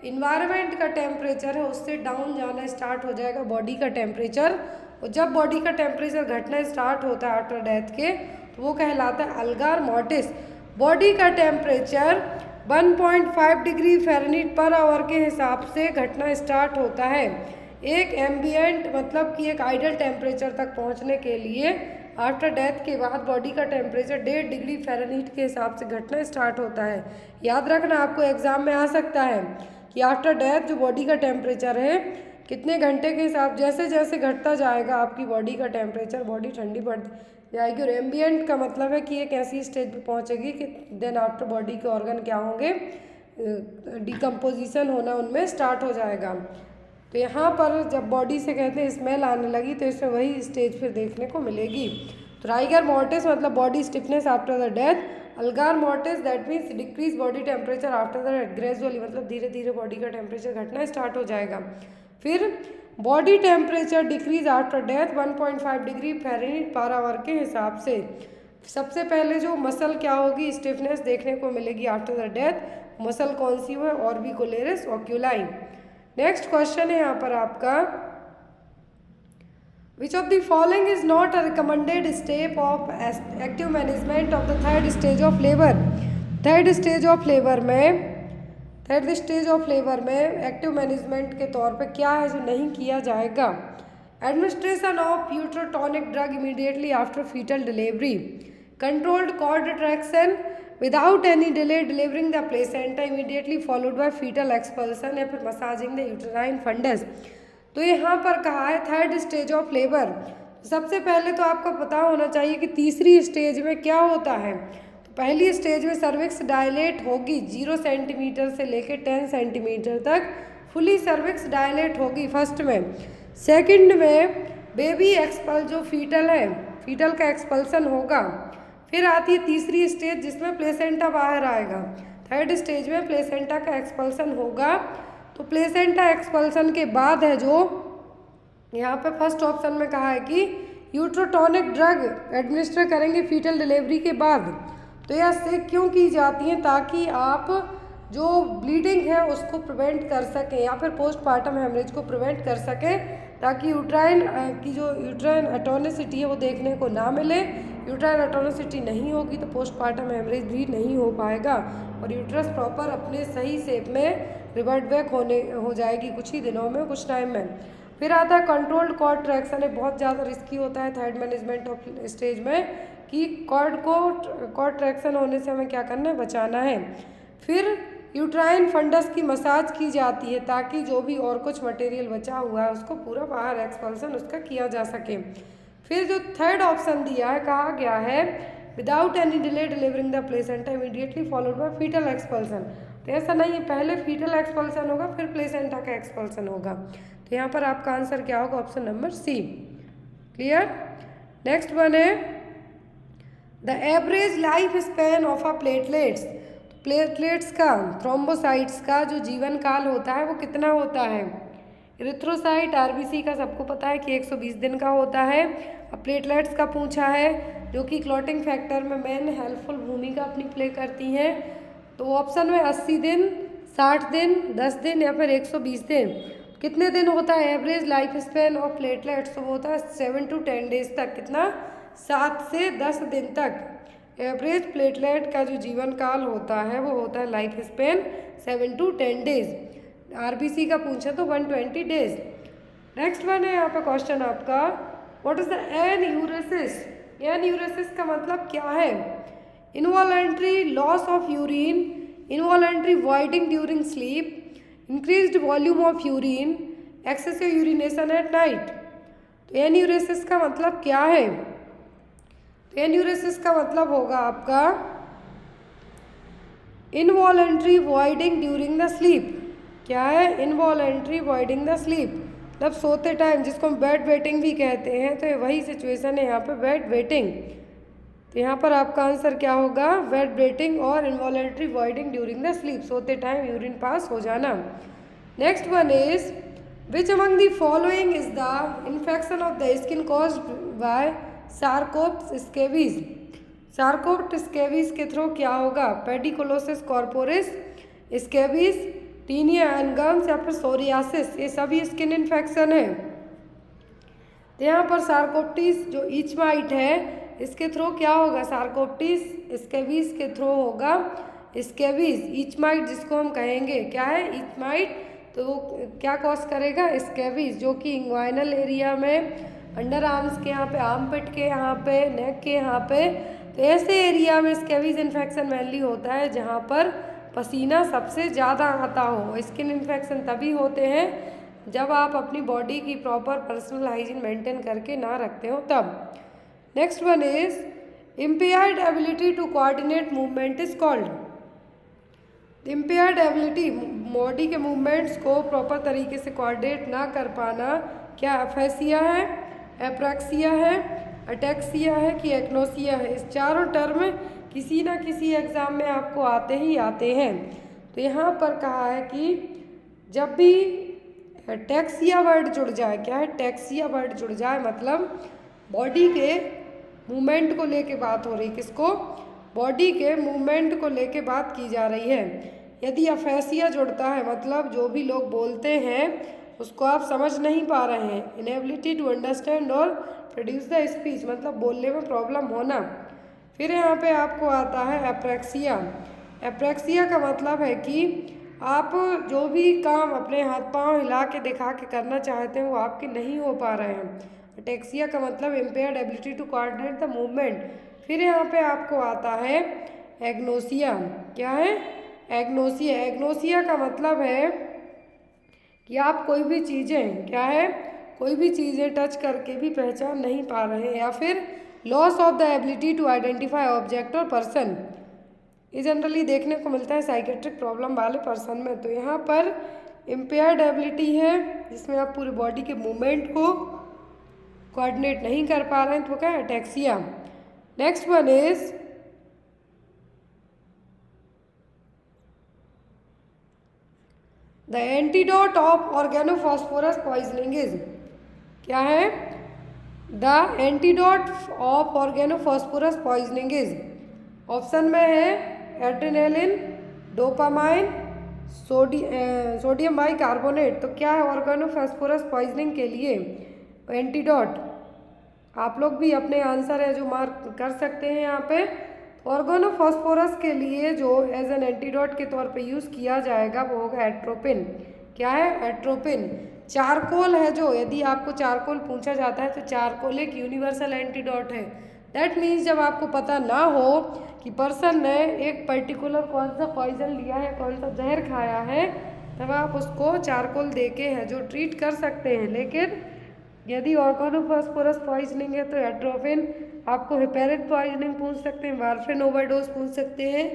इन्वायरमेंट का टेम्परेचर है उससे डाउन जाना स्टार्ट हो जाएगा बॉडी का टेम्परेचर। और जब बॉडी का टेम्परेचर घटना स्टार्ट होता है आफ्टर डेथ के, तो वो कहलाता है अल्गार मॉर्टिस। बॉडी का temperature 1.5 degree Fahrenheit per hour के हिसाब से घटना स्टार्ट होता है। एक एम्बिएंट मतलब कि एक आइडियल टेम्परेचर तक पहुंचने के लिए आफ्टर डेथ के बाद बॉडी का टेम्परेचर 1.5 डिग्री फ़ारेनहाइट के हिसाब से घटना स्टार्ट होता है। याद रखना, आपको एग्जाम में आ सकता है कि आफ्टर डेथ जो बॉडी का टेम्परेचर है कितने घंटे के हिसाब, जैसे जैसे घटता जाएगा आपकी बॉडी का टेम्परेचर, बॉडी ठंडी पड़ जाएगी। और एम्बिएंट का मतलब है कि एक ऐसी स्टेज पे पहुंचेगी कि देन आफ्टर बॉडी के ऑर्गन क्या होंगे, डिकम्पोजिशन होना उनमें स्टार्ट हो जाएगा। तो यहाँ पर जब बॉडी से कहते हैं स्मेल आने लगी तो इसमें वही स्टेज फिर देखने को मिलेगी। तो राइगर मॉर्टिस मतलब body stiffness after the death. Algor mortis that means decrease body temperature after the death. Gradually मतलब धीरे धीरे बॉडी का टेम्परेचर घटना स्टार्ट हो जाएगा। फिर body temperature decrease after death 1.5 degree Fahrenheit per hour के हिसाब से। सबसे पहले जो मसल क्या होगी, स्टिफनेस देखने को मिलेगी आफ्टर द डेथ। मसल कौन सी है? ऑर्बिकुलेरिस ओक्यूलाई। नेक्स्ट क्वेश्चन है यहाँ पर आपका, which of the following is not a recommended step of active management of the third stage of labour. Third stage of labour में एक्टिव मैनेजमेंट के तौर पे क्या है जो नहीं किया जाएगा? Administration of uterotonic drug immediately after fetal delivery, controlled cord retraction without any delay delivering the placenta immediately followed by fetal expulsion, या फिर मसाजिंग द यूट्राइन फंडस। तो यहाँ पर कहा है थर्ड स्टेज ऑफ लेबर। सबसे पहले तो आपको पता होना चाहिए कि तीसरी स्टेज में क्या होता है। तो पहली स्टेज में सर्विक्स डायलेट होगी 0 सेंटीमीटर से लेकर 10 सेंटीमीटर तक, फुली सर्विक्स डायलेट होगी फर्स्ट में। सेकंड में बेबी एक्सपल जो फीटल है, फीटल का एक्सपल्सन होगा। फिर आती है तीसरी स्टेज जिसमें प्लेसेंटा बाहर आएगा। थर्ड स्टेज में प्लेसेंटा का एक्सपल्सन होगा। तो प्लेसेंटा एक्सपल्सन के बाद है जो यहाँ पे फर्स्ट ऑप्शन में कहा है कि यूट्रोटॉनिक ड्रग एडमिनिस्टर करेंगे फीटल डिलीवरी के बाद। तो यह से क्यों की जाती है? ताकि आप जो ब्लीडिंग है उसको प्रिवेंट कर सकें या फिर पोस्टमार्टम हेमरेज को प्रिवेंट कर सकें, ताकि यूट्राइन की जो यूट्राइन एटोनिसिटी है वो देखने को ना मिले। यूट्राइन एटोनिसिटी नहीं होगी तो पोस्टमार्टम हेमरेज भी नहीं हो पाएगा और यूट्रस प्रॉपर अपने सही शेप में रिवर्ट बैक हो जाएगी कुछ ही दिनों में, कुछ टाइम में। फिर आता है कंट्रोल्ड कॉर्ड ट्रैक्शन। बहुत ज़्यादा रिस्की होता है थर्ड मैनेजमेंट ऑफ स्टेज में कि कॉर्ड ट्रैक्शन होने से हमें क्या करना है, बचाना है। फिर यूट्राइन फंडस की मसाज की जाती है ताकि जो भी और कुछ मटेरियल बचा हुआ है उसको पूरा बाहर एक्सपल्सन उसका किया जा सके। फिर जो थर्ड ऑप्शन दिया है, कहा गया है without any delay delivering the placenta immediately followed by fetal expulsion. तो ऐसा नहीं है, पहले फीटल एक्सपल्सन होगा फिर प्लेसेंटा का एक्सपल्सन होगा। तो यहाँ पर आपका आंसर क्या होगा? Option number C. Clear? Next one है the average life span of a platelets. Platelets का, थ्रोम्बोसाइट्स का जो जीवन काल होता है वो कितना होता है? इरिथ्रोसाइट आरबीसी का सबको पता है कि 120 दिन का होता है। अब प्लेटलेट्स का पूछा है, जो कि क्लॉटिंग फैक्टर में मेन हेल्पफुल भूमिका अपनी प्ले करती हैं। तो ऑप्शन में 80 दिन, 60 दिन, 10 दिन या फिर 120 दिन। कितने दिन होता है average life span of platelets? तो वो होता है 7 to 10 डेज तक। कितना? 7 से 10 दिन तक एवरेज प्लेटलेट का जो जीवन काल होता है वो होता है life span 7 to 10 days. RBC का पूछा तो 120 डेज। नेक्स्ट वन है यहाँ पे क्वेश्चन आपका, what is the enuresis? Enuresis का मतलब क्या है? Involuntary loss of urine, involuntary voiding during sleep, increased volume of urine, excessive urination at night. तो एन्यूरेसिस का मतलब क्या है? एन्यूरेसिस का मतलब होगा आपका involuntary voiding during the sleep. क्या है? इनवॉलंटरी वॉइडिंग द स्लीप, मतलब सोते टाइम, जिसको हम बेड वेटिंग भी कहते हैं। तो वही सिचुएशन है यहाँ पे, बेड वेटिंग। तो यहाँ पर आपका आंसर क्या होगा? बेड वेटिंग और involuntary voiding during the sleep, सोते टाइम यूरिन पास हो जाना। Next one is, which among the following is the infection of the skin caused by sarcoptes scabiei? Sarcoptes scabiei के थ्रू क्या होगा? Pediculosis corporis, scabies, tinea unguium या फिर psoriasis, ये सभी स्किन इन्फेक्शन है। तो यहाँ पर सार्कोप्टिस जो ईच माइट है, इसके थ्रू क्या होगा? सार्कोप्टिस स्केबीज के थ्रू होगा स्केबीज। ईच माइट जिसको हम कहेंगे, क्या है? Each might. तो वो क्या कॉज करेगा? स्केबीज, जो कि इंग्वाइनल एरिया में, अंडर आर्म्स के यहाँ पे, आर्मपिट के यहाँ पे, नेक के यहाँ पे। तो ऐसे एरिया में स्केबीज इन्फेक्शन मेनली होता है जहाँ पर पसीना सबसे ज़्यादा आता हो। स्किन इन्फेक्शन तभी होते हैं जब आप अपनी बॉडी की प्रॉपर पर्सनल हाइजीन मेंटेन करके ना रखते हो तब। Next one is, impaired ability to coordinate movement is called. Impaired ability, body के मूवमेंट्स को प्रॉपर तरीके से कोऑर्डिनेट ना कर पाना, क्या एफेसिया है, एप्रैक्सिया है, अटैक्सिया है कि एक्नोसिया है? इस चारों टर्म किसी ना किसी एग्ज़ाम में आपको आते ही आते हैं। तो यहाँ पर कहा है कि जब भी टैक्सिया वर्ड जुड़ जाए, क्या है? टैक्सिया वर्ड जुड़ जाए, मतलब बॉडी के मूवमेंट को लेके बात हो रही। किसको? बॉडी के मूवमेंट को लेके बात की जा रही है। यदि अफेसिया जुड़ता है, मतलब जो भी लोग बोलते हैं उसको आप समझ नहीं पा रहे हैं, इनएबिलिटी टू अंडरस्टैंड और प्रोड्यूस द स्पीच, मतलब बोलने में प्रॉब्लम होना। फिर यहाँ पे आपको आता है एप्रैक्सिया। एप्रैक्सिया का मतलब है कि आप जो भी काम अपने हाथ पांव हिला के दिखा के करना चाहते हैं वो आपके नहीं हो पा रहे हैं। अटैक्सिया का मतलब impaired ability to coordinate the movement. फिर यहाँ पे आपको आता है एग्नोसिया। क्या है? एग्नोसिया। एग्नोसिया का मतलब है कि आप कोई भी चीज़ें, क्या है? कोई भी चीज़ें टच करके भी पहचान नहीं पा रहे हैं। या फिर loss of the ability to identify object और पर्सन, ये जनरली देखने को मिलता है साइकेट्रिक प्रॉब्लम वाले पर्सन में। तो यहाँ पर इम्पेयर्ड एबिलिटी है जिसमें आप पूरी बॉडी के मूवमेंट को कोऑर्डिनेट नहीं कर पा रहे हैं, तो क्या है? Ataxia. Next one is, the antidote of organophosphorus poisoning is. क्या है? The antidote of organophosphorus poisoning is. Option में है एड्रेनालिन, डोपामाइन, सोडियम बाइकार्बोनेट। तो क्या है ऑर्गेनोफॉस्फोरस पॉइजनिंग के लिए एंटीडोट? आप लोग भी अपने आंसर है जो मार्क कर सकते हैं यहाँ पे। ऑर्गेनोफॉस्फोरस के लिए जो एज एन एंटीडोट के तौर पे यूज़ किया जाएगा वो होगा एट्रोपिन। क्या है? एट्रोपिन। चारकोल है जो, यदि आपको चारकोल पूछा जाता है तो चारकोल एक यूनिवर्सल एंटीडोट है। दैट मीन्स जब आपको पता ना हो कि पर्सन ने एक पर्टिकुलर कौन सा पॉइजन लिया है, कौन सा जहर खाया है, तब आप उसको चारकोल दे के है जो ट्रीट कर सकते हैं। लेकिन यदि ऑर्गेनोफॉस्फोरस पॉइजनिंग है तो एट्रोपिन, आपको हेपेरिन पॉइजनिंग पूछ सकते हैं, वारफेरिन ओवरडोज पूछ सकते हैं,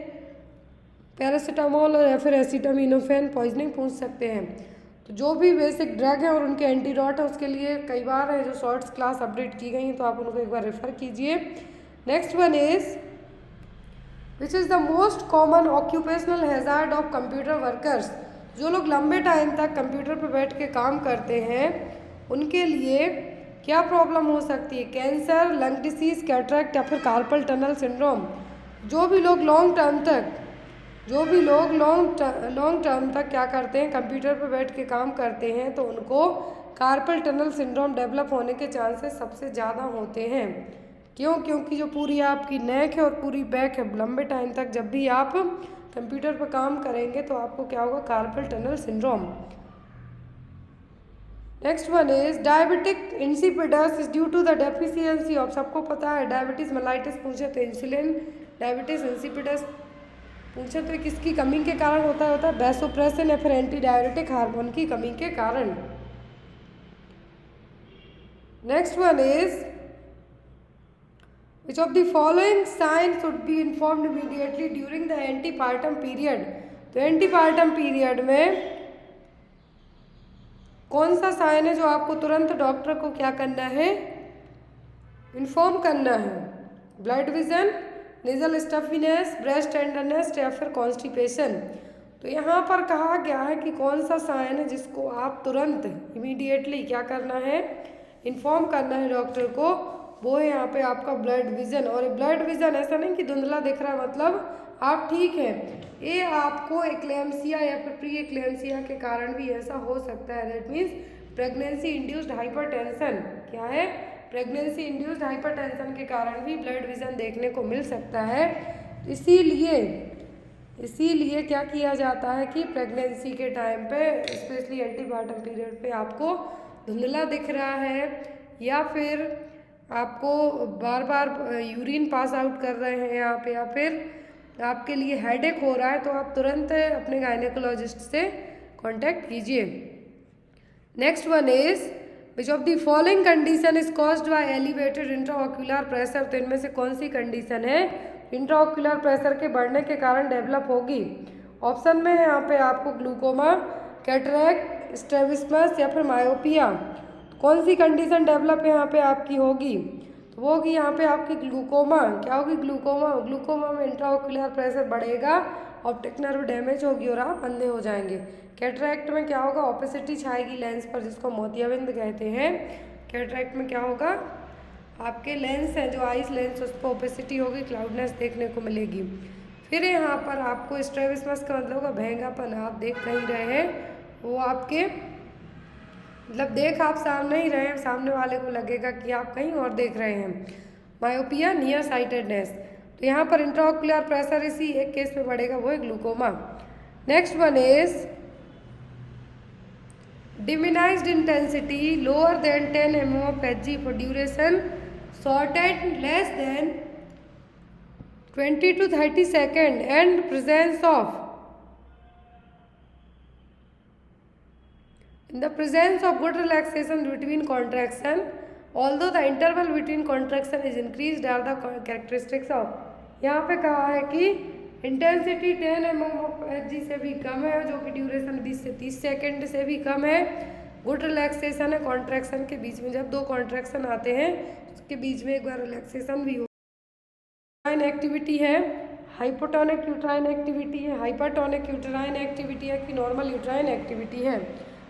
पैरासीटामोल या फिर एसिटामिनोफेन पॉइजनिंग पूछ सकते हैं। तो जो भी बेसिक ड्रग है और उनके एंटीडोट है उसके लिए कई बार है जो शॉर्ट्स क्लास अपडेट की गई हैं, तो आप उनको एक बार रेफर कीजिए। Next one is, which is the most common occupational hazard of computer workers? जो लोग लंबे टाइम तक कंप्यूटर पर बैठ के काम करते हैं उनके लिए क्या प्रॉब्लम हो सकती है? कैंसर, लंग डिसीज, कैटरेक्ट या फिर कार्पल टनल सिंड्रोम। जो भी लोग लॉन्ग टर्म तक क्या करते हैं, कंप्यूटर पर बैठ के काम करते हैं, तो उनको कार्पल टनल सिंड्रोम डेवलप होने के चांसेस सबसे ज़्यादा होते हैं। क्यों? क्योंकि जो पूरी आपकी नेक है और पूरी बैक है, लंबे टाइम तक जब भी आप कंप्यूटर पर काम करेंगे तो आपको क्या होगा? Carpal tunnel syndrome. Next one is diabetic insipidus is due to the deficiency of, सबको पता है डायबिटीज मेलाइटिस पूछे तो इंसुलिन, डायबिटीज इंसिपिडस पूछे तो किसकी कमी के कारण होता है वैसोप्रेसिन या फिर एंटी डायबिटिक हार्मोन की कमी के कारण। Next one is which of the following signs should be informed immediately during the antepartum period। तो एंटीपार्टम पीरियड में कौन सा साइन है जो आपको तुरंत डॉक्टर को क्या करना है? इन्फॉर्म करना है। Blurred vision, nasal stuffiness, breast tenderness या फिर कॉन्स्टिपेशन। तो यहाँ पर कहा गया है कि कौन सा साइन है जिसको आप तुरंत इमीडिएटली क्या करना है? इन्फॉर्म करना है डॉक्टर को। वो है यहाँ पे आपका ब्लड विजन। और ब्लड विजन ऐसा नहीं कि धुंधला दिख रहा है मतलब आप ठीक हैं, ये आपको एक्लेम्सिया या फिर प्री एक्लेम्सिया के कारण भी ऐसा हो सकता है। That means pregnancy induced hypertension. क्या है? प्रेगनेंसी इंड्यूस्ड हाइपरटेंशन के कारण भी ब्लड विजन देखने को मिल सकता है। इसीलिए क्या किया जाता है कि प्रेगनेंसी के टाइम पे स्पेशली एंटीपार्टम पीरियड पे आपको धुंधला दिख रहा है या फिर आपको बार बार यूरिन पास आउट कर रहे हैं आप, या फिर आपके लिए हेडेक हो रहा है, तो आप तुरंत अपने गायनेकोलॉजिस्ट से कांटेक्ट कीजिए। Next one is which of the following condition is caused by elevated intraocular pressure. तो इनमें से कौन सी कंडीशन है इंट्राऑक्यूलर प्रेशर के बढ़ने के कारण डेवलप होगी? ऑप्शन में है यहाँ पे आपको ग्लूकोमा, कैटरेक्ट, स्ट्रैबिस्मस या फिर मायोपिया। कौन सी कंडीशन डेवलप यहाँ पे आपकी होगी? तो वो होगी यहाँ पे आपकी ग्लूकोमा। क्या होगी? ग्लूकोमा में इंट्राऑक्यूलर प्रेशर बढ़ेगा, ऑप्टिक नर्व डैमेज होगी और आप अंधे हो जाएंगे। कैटरेक्ट में क्या होगा? ओपेसिटी छाएगी लेंस पर, जिसको मोतियाबिंद कहते हैं। कैटरेक्ट में क्या होगा? आपके लेंस है जो आइस लेंस, उस पर ओपेसिटी होगी, क्लाउडनेस देखने को मिलेगी। फिर यहाँ पर आपको स्ट्रैबिस्मस का मतलब होगा भैंगापन, आप देख कहीं रहे हैं, वो आपके मतलब देख आप सामने ही रहे हैं, सामने वाले को लगेगा कि आप कहीं और देख रहे हैं। Myopia, near sightedness. तो यहाँ पर इंट्राऑक्यूलर प्रेशर इसी एक केस में बढ़ेगा, वो है glaucoma. Next one is diminished intensity lower than 10 mm of Hg for duration shorted less than 20 to 30 second and presence of in the presence of good relaxation between contraction, although the interval between contraction is increased are the characteristics of। यहाँ पे कहा है कि intensity 10 mm of Hg से भी कम है, जो कि ड्यूरेशन 20 से 30 सेकेंड से भी कम है। गुड रिलैक्सेशन है कॉन्ट्रैक्शन के बीच में, जब दो कॉन्ट्रैक्शन आते हैं उसके बीच में एक बार रिलैक्सेशन भी हो। यूट्राइन एक्टिविटी है, हाइपोटोनिक यूट्राइन एक्टिविटी है, हाइपरटोनिक यूट्राइन एक्टिविटी है कि नॉर्मल यूट्राइन एक्टिविटी है।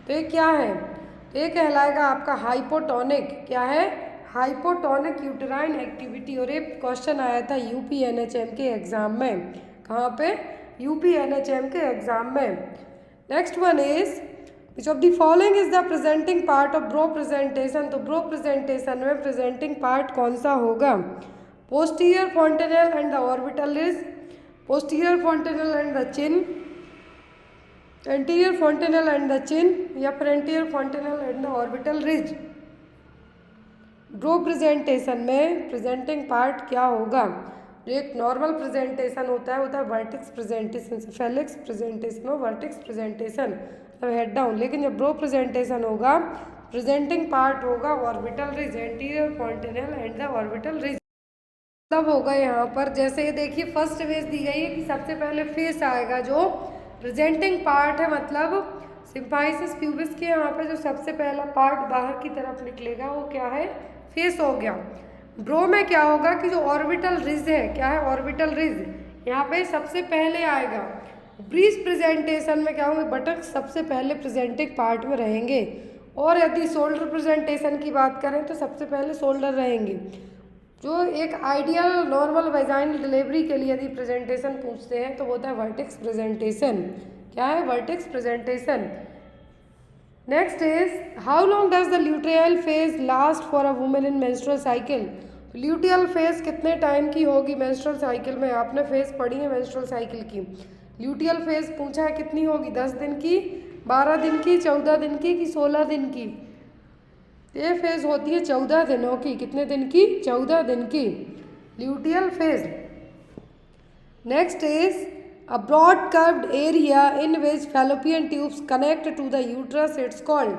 तो ये क्या है? तो ये कहलाएगा आपका हाइपोटोनिक। क्या है? Hypotonic uterine activity. और ये क्वेश्चन आया था UPNHM के एग्जाम में। कहाँ पे? UPNHM के एग्जाम में। Next one is which of the following is the presenting part of brow presentation. तो ब्रो प्रेजेंटेशन में प्रेजेंटिंग पार्ट कौन सा होगा? Posterior fontanelle and the orbital ridge, posterior fontanelle and the chin, anterior fontanelle and the chin या फिर anterior fontanelle and the orbital ridge. Brow presentation में presenting part क्या होगा? जो एक नॉर्मल प्रेजेंटेशन होता है वर्टिक्स प्रेजेंटेशन, फेलिक्स प्रेजेंटेशन और वर्टिक्स प्रेजेंटेशन मतलब हेड डाउन। लेकिन जब ब्रो प्रेजेंटेशन होगा प्रेजेंटिंग पार्ट होगा orbital ridge, anterior fontanelle and the orbital ridge. मतलब होगा यहाँ पर जैसे देखिए फर्स्ट इमेज दी गई है कि सबसे पहले फेस आएगा, जो प्रेजेंटिंग पार्ट है मतलब सिम्फाइसिस प्यूबिस के यहाँ पे जो सबसे पहला पार्ट बाहर की तरफ निकलेगा वो क्या है? फेस हो गया। ब्रो में क्या होगा कि जो ऑर्बिटल रिज है, क्या है? ऑर्बिटल रिज यहाँ पे सबसे पहले आएगा। ब्रीज प्रेजेंटेशन में क्या होंगे, बटक सबसे पहले प्रेजेंटिंग पार्ट में रहेंगे, और यदि शोल्डर प्रेजेंटेशन की बात करें तो सबसे पहले शोल्डर रहेंगे। जो एक आइडियल नॉर्मल वेजाइनल डिलीवरी के लिए यदि प्रेजेंटेशन पूछते हैं तो वो होता है वर्टेक्स प्रेजेंटेशन। क्या है, vertex presentation. Next is how long does the luteal phase last for a women in menstrual cycle. Luteal phase कितने टाइम की होगी मेंस्ट्रुअल साइकिल में, आपने फेज पढ़ी है मेंस्ट्रुअल साइकिल की। ल्यूटियल फेज पूछा है कितनी होगी, 10 दिन की, 12 दिन की, 14 दिन की कि 16 दिन की। ये फेज होती है 14 दिनों की। कितने दिन की, 14 दिन की luteal phase. Next is a broad curved area in which fallopian tubes connect to the uterus, it's called।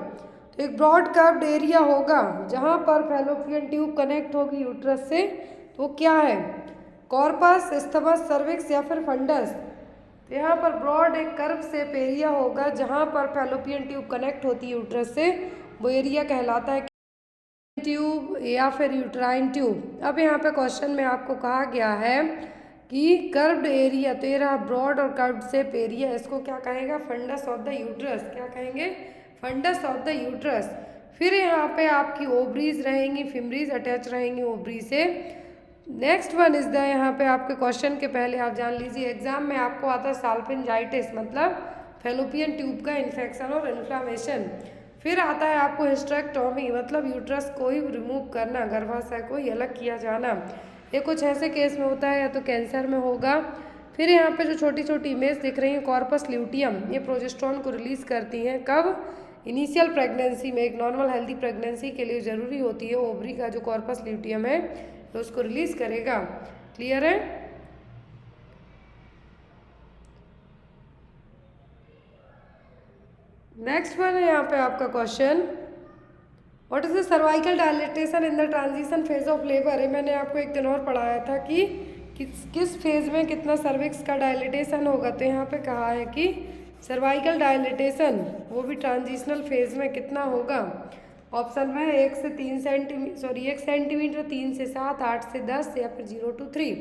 तो एक ब्रॉड कर्व्ड एरिया होगा जहाँ पर फैलोपियन ट्यूब कनेक्ट होगी यूट्रस से, तो क्या है, कॉर्पस, स्थमस, सर्विक्स या फिर फंडस। तो यहाँ पर ब्रॉड एक कर्व शेप एरिया होगा जहाँ पर फैलोपियन ट्यूब कनेक्ट होती है यूट्रस से, वो एरिया कहलाता है ट्यूब या फिर यूट्राइन ट्यूब। अब यहाँ पे क्वेश्चन में आपको कहा गया है कि कर्व्ड एरिया, तो ये रहा ब्रॉड और कर्व्ड शेप एरिया, इसको क्या कहेगा, फंडस ऑफ द यूट्रस। क्या कहेंगे, फंडस ऑफ द यूट्रस। फिर यहाँ पे आपकी ओवरीज रहेंगी, फिमरीज अटैच रहेंगी ओवरी से। नेक्स्ट वन इज द, यहाँ पे आपके क्वेश्चन के पहले आप जान लीजिए, एग्जाम में आपको आता है साल्पिंजाइटिस, मतलब फैलोपियन ट्यूब का इन्फेक्शन और इन्फ्लामेशन। फिर आता है आपको हिस्टेरेक्टोमी, मतलब यूट्रस को ही रिमूव करना, गर्भाशय को ही अलग किया जाना। ये कुछ ऐसे केस में होता है, या तो कैंसर में होगा। फिर यहाँ पे जो छोटी छोटी इमेज दिख रही है, कॉर्पस ल्यूटियम, ये प्रोजेस्टेरोन को रिलीज करती हैं कब, इनिशियल प्रेगनेंसी में। एक नॉर्मल हेल्दी प्रेगनेंसी के लिए ज़रूरी होती है ओवरी का जो कॉर्पस ल्यूटियम है, तो उसको रिलीज करेगा। क्लियर है। नेक्स्ट वन है यहाँ पे आपका question, what is the cervical dilatation in the transition phase of labour. ये मैंने आपको एक दिन और पढ़ाया था कि किस फेज में कितना सर्विक्स का डायलेटेशन होगा। तो यहाँ पे कहा है कि सर्वाइकल डायलेटेशन वो भी ट्रांजिशनल फेज में कितना होगा। ऑप्शन में 1 से 3 सेंटीमीटर, 1 सेंटीमीटर, 3 से 7, 8 से 10 या फिर 0 to 3।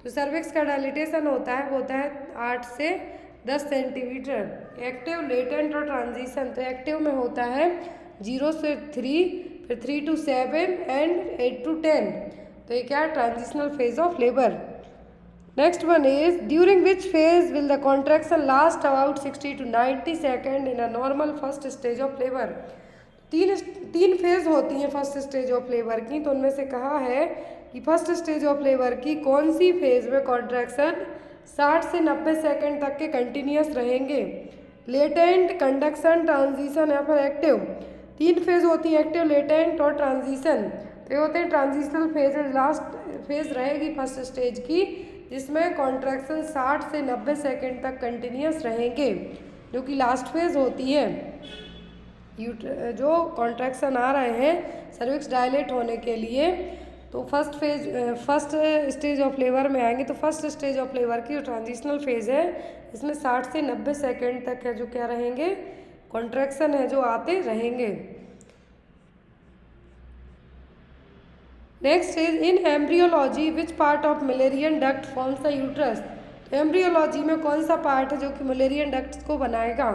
तो सर्विक्स का डायलेटेशन होता है, वो होता है 8 से 10 सेंटीमीटर। एक्टिव, लेटेंट और ट्रांजिशन, तो एक्टिव में होता है 0 से 3, फिर 3 to 7 एंड 8 to 10। तो ये क्या है, transitional phase of labour. Next one is during which phase will the contraction last about 60 to 90 second in a normal first stage of labour. तीन फेज होती हैं फर्स्ट स्टेज ऑफ लेबर की, तो उनमें से कहा है कि फर्स्ट स्टेज ऑफ लेबर की कौन सी फेज में कॉन्ट्रैक्शन 60 से 90 सेकेंड तक के कंटिन्यूस रहेंगे। लेटेंट, कंडक्शन, ट्रांजिशन या फिर एक्टिव। 3 फेज होती है, एक्टिव, लेटेंट और ट्रांजिशन। तो ये होते हैं ट्रांजिशनल फेज, लास्ट फेज रहेगी फर्स्ट स्टेज की जिसमें कॉन्ट्रैक्शन 60 से 90 सेकेंड तक कंटिन्यूस रहेंगे, जो कि लास्ट फेज होती है। जो कॉन्ट्रैक्शन आ रहे हैं सर्विक्स डायलेट होने के लिए, तो फर्स्ट स्टेज ऑफ लेबर में आएंगे। तो फर्स्ट स्टेज ऑफ लेबर की जो ट्रांजिशनल फेज है इसमें 60 से 90 सेकेंड तक है जो क्या रहेंगे, कॉन्ट्रैक्शन है जो आते रहेंगे। Next is in embryology which part of Mullerian duct forms the uterus. तो एम्ब्रियोलॉजी में कौन सा पार्ट है जो कि मलेरियन डक्ट्स को बनाएगा।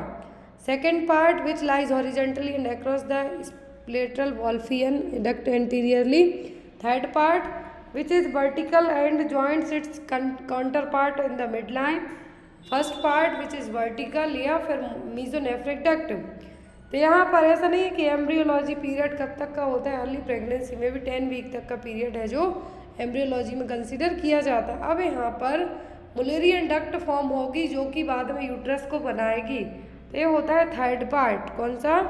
Second part which lies horizontally and across the splateral Wolffian duct anteriorly. Third part which is vertical and joints its counterpart in the midline. First part which is vertical या फिर mesonephric duct. तो यहाँ पर ऐसा नहीं है कि embryology period कब तक का होता है, अर्ली प्रेगनेंसी में भी 10 वीक तक का पीरियड है जो एम्ब्रियोलॉजी में कंसिडर किया जाता है। अब यहाँ पर मुलेरियन डक्ट फॉर्म होगी जो कि बाद में यूट्रस को बनाएगी। तो ये होता है थर्ड पार्ट। कौन सा,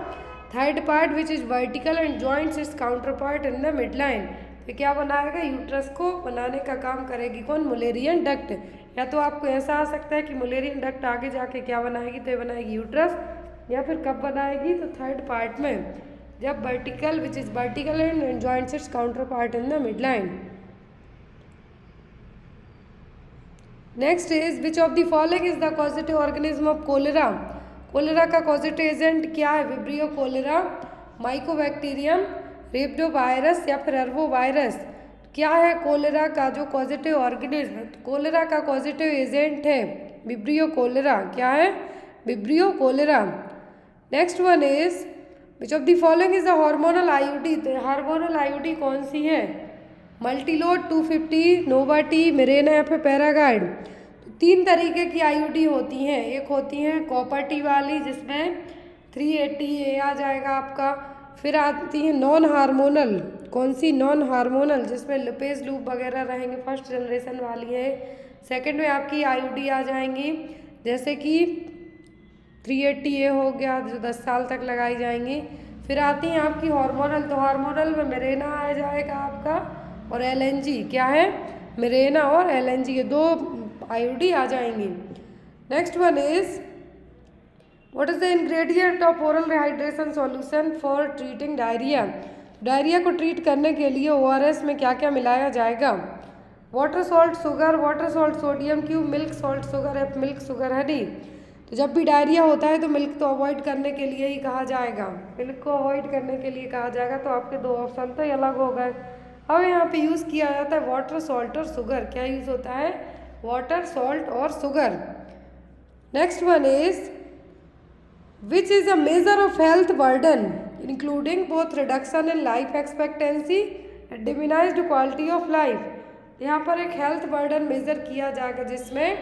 third part which is vertical and joints its counterpart in the mid line. तो क्या बनाएगा, यूट्रस को बनाने का काम करेगी कौन, मुलेरियन डक्ट। या तो आपको ऐसा आ सकता है कि मुलेरियन डक्ट आगे जाके क्या बनाएगी, तो ये बनाएगी यूट्रस, या फिर कब बनाएगी, तो थर्ड पार्ट में जब vertical which is vertical and joints its counterpart in the midline. Next is which of the following is the causative organism of cholera. Cholera का कॉजेटिव एजेंट क्या है, विब्रियो कोलेरा, माइकोबैक्टीरियम, रेब्डोवायरस या फिर arbovirus. क्या है cholera का जो positive organism, cholera का पॉजिटिव एजेंट है विब्रियो कोलेरा, क्या है? Vibrio cholera. Next one is which of the following is the hormonal IUD. तो हार्मोनल आईयूडी कौन सी है? मल्टीलोड, 250, नोवाटी, मिरेना या फिर पैरागाइड। तो 3 तरीके की आईयूडी होती हैं। एक होती है कॉपर टी वाली जिसमें 380 आ जाएगा आपका। फिर आती है नॉन हार्मोनल, कौन सी? नॉन हार्मोनल, जिसमें लिपेज लूप वगैरह रहेंगे, फर्स्ट जनरेशन वाली है। सेकंड में आपकी आईयूडी आ जाएंगी जैसे कि 380 हो गया जो 10 साल तक लगाई जाएंगी। फिर आती हैं आपकी हार्मोनल, तो हार्मोनल में मिरेना आ जाएगा आपका और एलएनजी, क्या है? मिरेना और एलएनजी, ये 2 आईयूडी आ जाएंगी। Next one is what is the ingredient of oral rehydration solution for treating diarrhoea. Diarrhoea को ट्रीट करने के लिए ओआरएस में क्या क्या मिलाया जाएगा? Water salt sugar, water salt sodium cube, milk salt sugar या मिल्क शुगर हनी। तो जब भी डायरिया होता है तो मिल्क तो अवॉइड करने के लिए ही कहा जाएगा, मिल्क को अवॉइड करने के लिए कहा जाएगा। तो आपके 2 ऑप्शन तो अलग हो गए। अब यहाँ पे यूज़ किया जाता है वाटर सॉल्ट और शुगर। क्या यूज़ होता है? वाटर सॉल्ट और sugar. Next one is which is a measure of health burden including both reduction in life expectancy and diminished quality of life. यहाँ पर एक हेल्थ बर्डन मेजर किया जाएगा जिसमें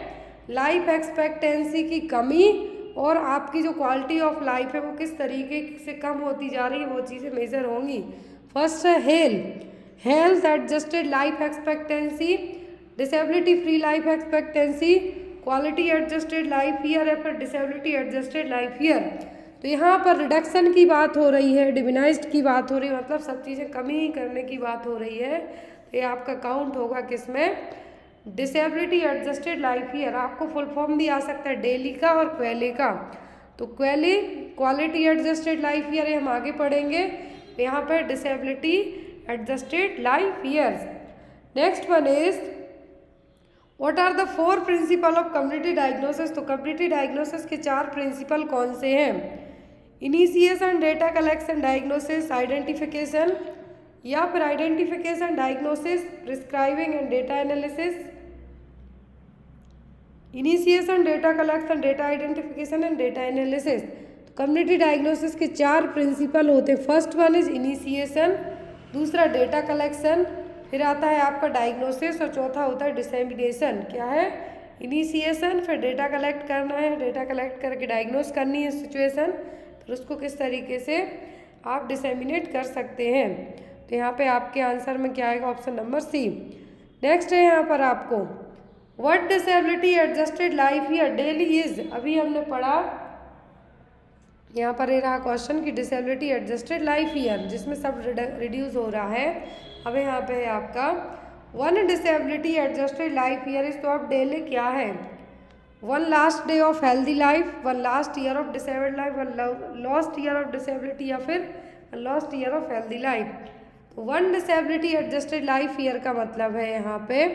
लाइफ एक्सपेक्टेंसी की कमी और आपकी जो क्वालिटी ऑफ लाइफ है वो किस तरीके से कम होती जा रही है, वो चीज़ें मेजर होंगी। फर्स्ट है health adjusted life expectancy, disability free life expectancy, quality adjusted life year या फिर डिसेबिलिटी एडजस्टेड लाइफ ईयर। तो यहाँ पर रिडक्शन की बात हो रही है, डिमिनाइज्ड की बात हो रही है, मतलब सब चीज़ें कमी करने की बात हो रही है। तो ये आपका काउंट होगा किसमें? Disability adjusted life year. आपको फुल फॉर्म भी आ सकता है डेली का और क्वेली का। तो QALY quality adjusted life year हम आगे पढ़ेंगे। यहाँ पर disability adjusted life years. Next one is what are the 4 principle of community diagnosis. तो कम्युनिटी डायग्नोसिस के 4 प्रिंसिपल कौन से हैं? Initiation, data collection, diagnosis, identification या फिर identification, diagnosis, prescribing and data analysis. Initiation, data collection, data identification and data analysis. तो community diagnosis के 4 principle होते हैं। फर्स्ट वन इज इनिशिएशन, दूसरा डेटा कलेक्शन, फिर आता है आपका डायग्नोसिस और चौथा होता है डिसेमिनेशन। क्या है? इनिशिएशन, फिर डेटा कलेक्ट करना है, डेटा कलेक्ट करके डायग्नोस करनी है सिचुएशन, फिर उसको किस तरीके से आप डिसेमिनेट कर सकते हैं। तो यहाँ पे आपके आंसर में क्या आएगा? ऑप्शन नंबर सी। नेक्स्ट है यहाँ पर आपको what disability adjusted life year daily is. अभी हमने पढ़ा, यहाँ पर ये रहा क्वेश्चन कि डिसेबिलिटी एडजस्टेड लाइफ ईयर जिसमें सब रिड्यूस हो रहा है। अब यहाँ पे है आपका 1 disability adjusted life year is. तो अब डेली क्या है? 1 last day of healthy life, 1 last year of disabled life, 1 lost year of disability या फिर lost year of healthy life. तो 1 डिसेबिलिटी एडजस्टेड लाइफ ईयर का मतलब है यहाँ पे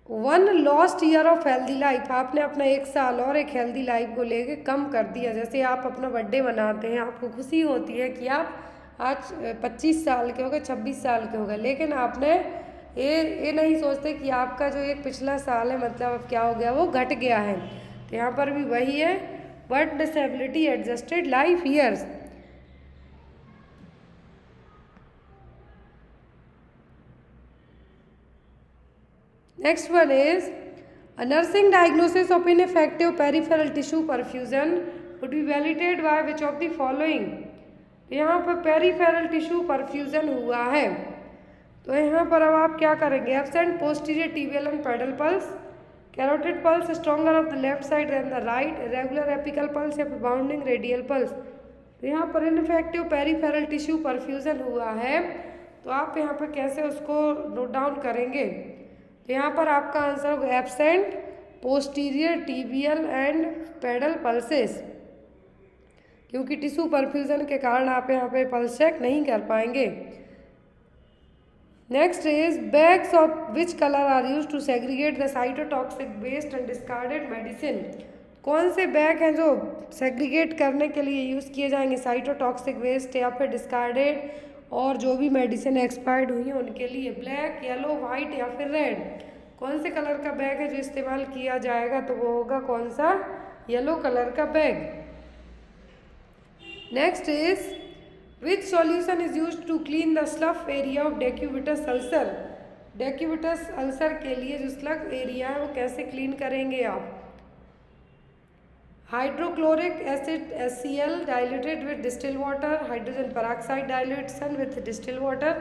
1 lost year of healthy life. आपने अपना 1 साल और एक हेल्दी लाइफ को लेके कम कर दिया। जैसे आप अपना बर्थडे मनाते हैं, आपको खुशी होती है कि आप आज 25 साल के हो गए, 26 साल के हो गए, लेकिन आपने ये नहीं सोचते कि आपका जो एक पिछला साल है मतलब अब क्या हो गया, वो घट गया है। तो यहाँ पर भी वही है, but disability adjusted life years. Next one is a nursing diagnosis of ineffective peripheral tissue perfusion would be validated by which of the following। यहाँ पर पेरिफेरल टिश्यू परफ्यूजन हुआ है, तो यहाँ पर अब आप क्या करेंगे? Absent posterior tibial and pedal pulse, carotid pulse stronger of the left side than the right, regular apical pulse या बाउंडिंग रेडियल पल्स। तो यहाँ पर इनफेक्टिव पेरिफेरल टिश्यू परफ्यूजन हुआ है, तो आप यहाँ पर कैसे उसको नोट डाउन करेंगे? तो यहाँ पर आपका आंसर होगा absent posterior tibial and pedal pulses, क्योंकि टिश्यू परफ्यूजन के कारण आप यहाँ पे पल्स चेक नहीं कर पाएंगे। Next is bags of which colour are use to segregate the cytotoxic waste and discarded medicine. कौन से बैग हैं जो सेग्रीगेट करने के लिए यूज़ किए जाएंगे? साइटोटॉक्सिक वेस्ट या फिर डिस्कार्डेड और जो भी मेडिसिन एक्सपायर्ड हुई हैं उनके लिए। ब्लैक, येलो, वाइट या फिर रेड। कौन से कलर का बैग है जो इस्तेमाल किया जाएगा, तो वो होगा कौन सा, येलो कलर का bag. Next is which solution is used to clean the slough area of decubitus ulcer. Decubitus ulcer के लिए जो स्लफ एरिया है वो कैसे क्लीन करेंगे आप। Hydrochloric acid HCl diluted with distilled water, hydrogen peroxide dilution with distilled water,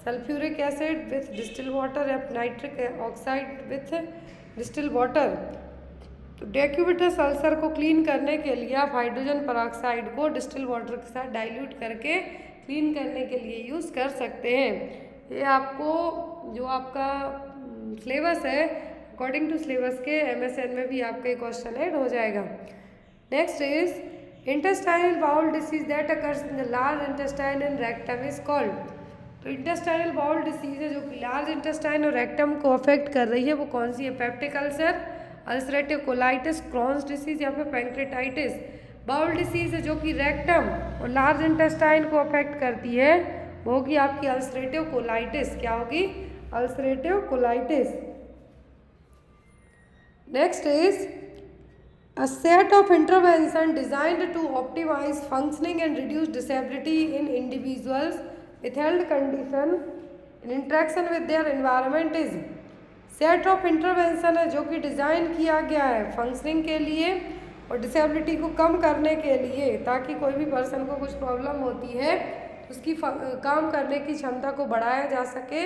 sulfuric acid with distilled water या nitric oxide with distilled water। तो डेक्यूबिटस अल्सर को क्लीन करने के लिए आप हाइड्रोजन पेरोक्साइड को डिस्टिल वाटर के साथ डाइल्यूट करके क्लीन करने के लिए यूज़ कर सकते हैं। ये आपको जो आपका सिलेबस है अकॉर्डिंग टू सिलेबस के MSN में भी आपका क्वेश्चन ऐड हो जाएगा। Next is intestinal bowel disease that occurs in the large intestine and rectum is called. तो इंटेस्टाइनल बाउल डिसीज है जो कि लार्ज इंटेस्टाइन और रेक्टम को अफेक्ट कर रही है, वो कौन सी है। Peptic ulcer, ulcerative colitis, Crohn's disease या फिर पैंक्रेटाइटिस। बाउल डिसीज है जो कि रेक्टम और लार्ज इंटेस्टाइन को अफेक्ट करती है, वो होगी आपकी अल्सरेटिव कोलाइटिस। क्या होगी, ulcerative colitis. Next is a set of intervention designed to optimize functioning and reduce disability in individuals with health condition in interaction with their environment is। Set of intervention है जो कि design किया गया है functioning के लिए और disability को कम करने के लिए, ताकि कोई भी पर्सन को कुछ प्रॉब्लम होती है उसकी काम करने की क्षमता को बढ़ाया जा सके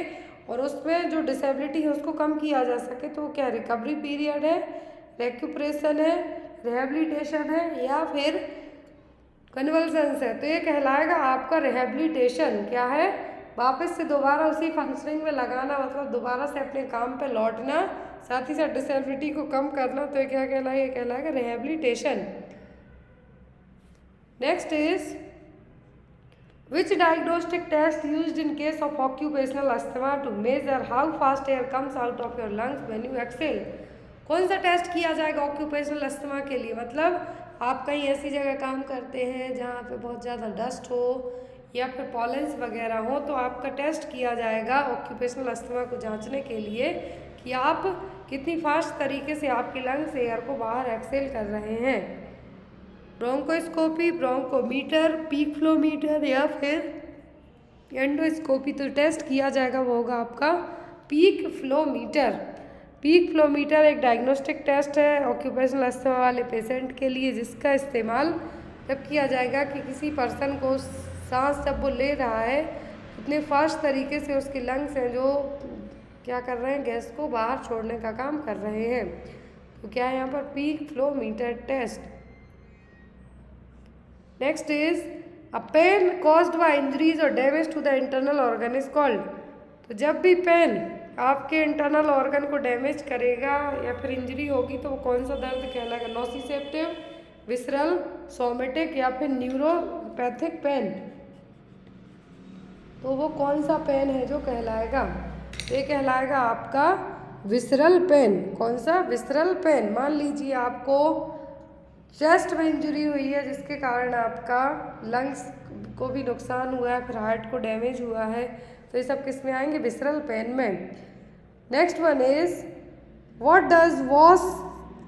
और उसमें जो डिसेबिलिटी है उसको कम किया जा सके। तो क्या रिकवरी पीरियड है, रेक्यूपरेशन है, रिहेबिलिटेशन है या फिर कन्वल्सेंस है। तो ये कहलाएगा आपका रिहेबिलिटेशन। क्या है, वापस से दोबारा उसी फंक्शनिंग में लगाना, मतलब दोबारा से अपने काम पे लौटना, साथ ही साथ डिसेबिलिटी को कम करना। तो ये क्या कहलाएगा, ये कहलाएगा rehabilitation. Next is which diagnostic test used in case of occupational asthma to measure how fast air comes out of your lungs when you exhale. कौन सा टेस्ट किया जाएगा ऑक्यूपेशनल अस्थमा के लिए, मतलब आप कहीं ऐसी जगह काम करते हैं जहाँ पे बहुत ज़्यादा डस्ट हो या फिर पॉलेंस वगैरह हो, तो आपका टेस्ट किया जाएगा ऑक्यूपेशनल अस्थमा को जांचने के लिए कि आप कितनी फास्ट तरीके से आपके लंग्स एयर को बाहर एक्सेल कर रहे हैं। ब्रोंकोस्कोपी, ब्रोंकोमीटर, पीक फ्लो मीटर या फिर एंडोस्कोपी। तो टेस्ट किया जाएगा वो होगा आपका peak flow metre. Peak flow metre एक डायग्नोस्टिक टेस्ट है ऑक्यूपेशनल अस्थमा वाले पेशेंट के लिए, जिसका इस्तेमाल जब किया जाएगा कि किसी पर्सन को सांस जब वो ले रहा है उतने फास्ट तरीके से उसके लंग्स हैं जो क्या कर रहे हैं, गैस को बाहर छोड़ने का काम कर रहे हैं। तो क्या है यहाँ पर peak flow meter test. Next is a pain caused by injuries और damage to the internal organ is called. तो जब भी पेन आपके इंटरनल ऑर्गन को डैमेज करेगा या फिर इंजरी होगी तो वो कौन सा दर्द कहलाएगा, नोसिसेप्टिव, विसरल, सोमेटिक या फिर न्यूरोपैथिक पेन। तो वो कौन सा पेन है जो कहलाएगा, ये कहलाएगा आपका विसरल पेन। कौन सा, विसरल पेन। मान लीजिए आपको चेस्ट में इंजरी हुई है जिसके कारण आपका लंग्स को भी नुकसान हुआ है, फिर हार्ट को डैमेज हुआ है, तो ये सब किस में आएंगे, विसरल पेन में। Next one is what does wash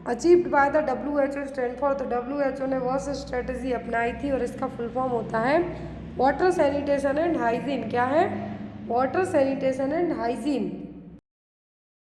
achieved by the WHO stand for. तो WHO ने वॉश स्ट्रेटजी अपनाई थी और इसका फुल फॉर्म होता है वाटर सैनिटेशन एंड हाइजीन। क्या है, वाटर सैनिटेशन एंड हाइजीन।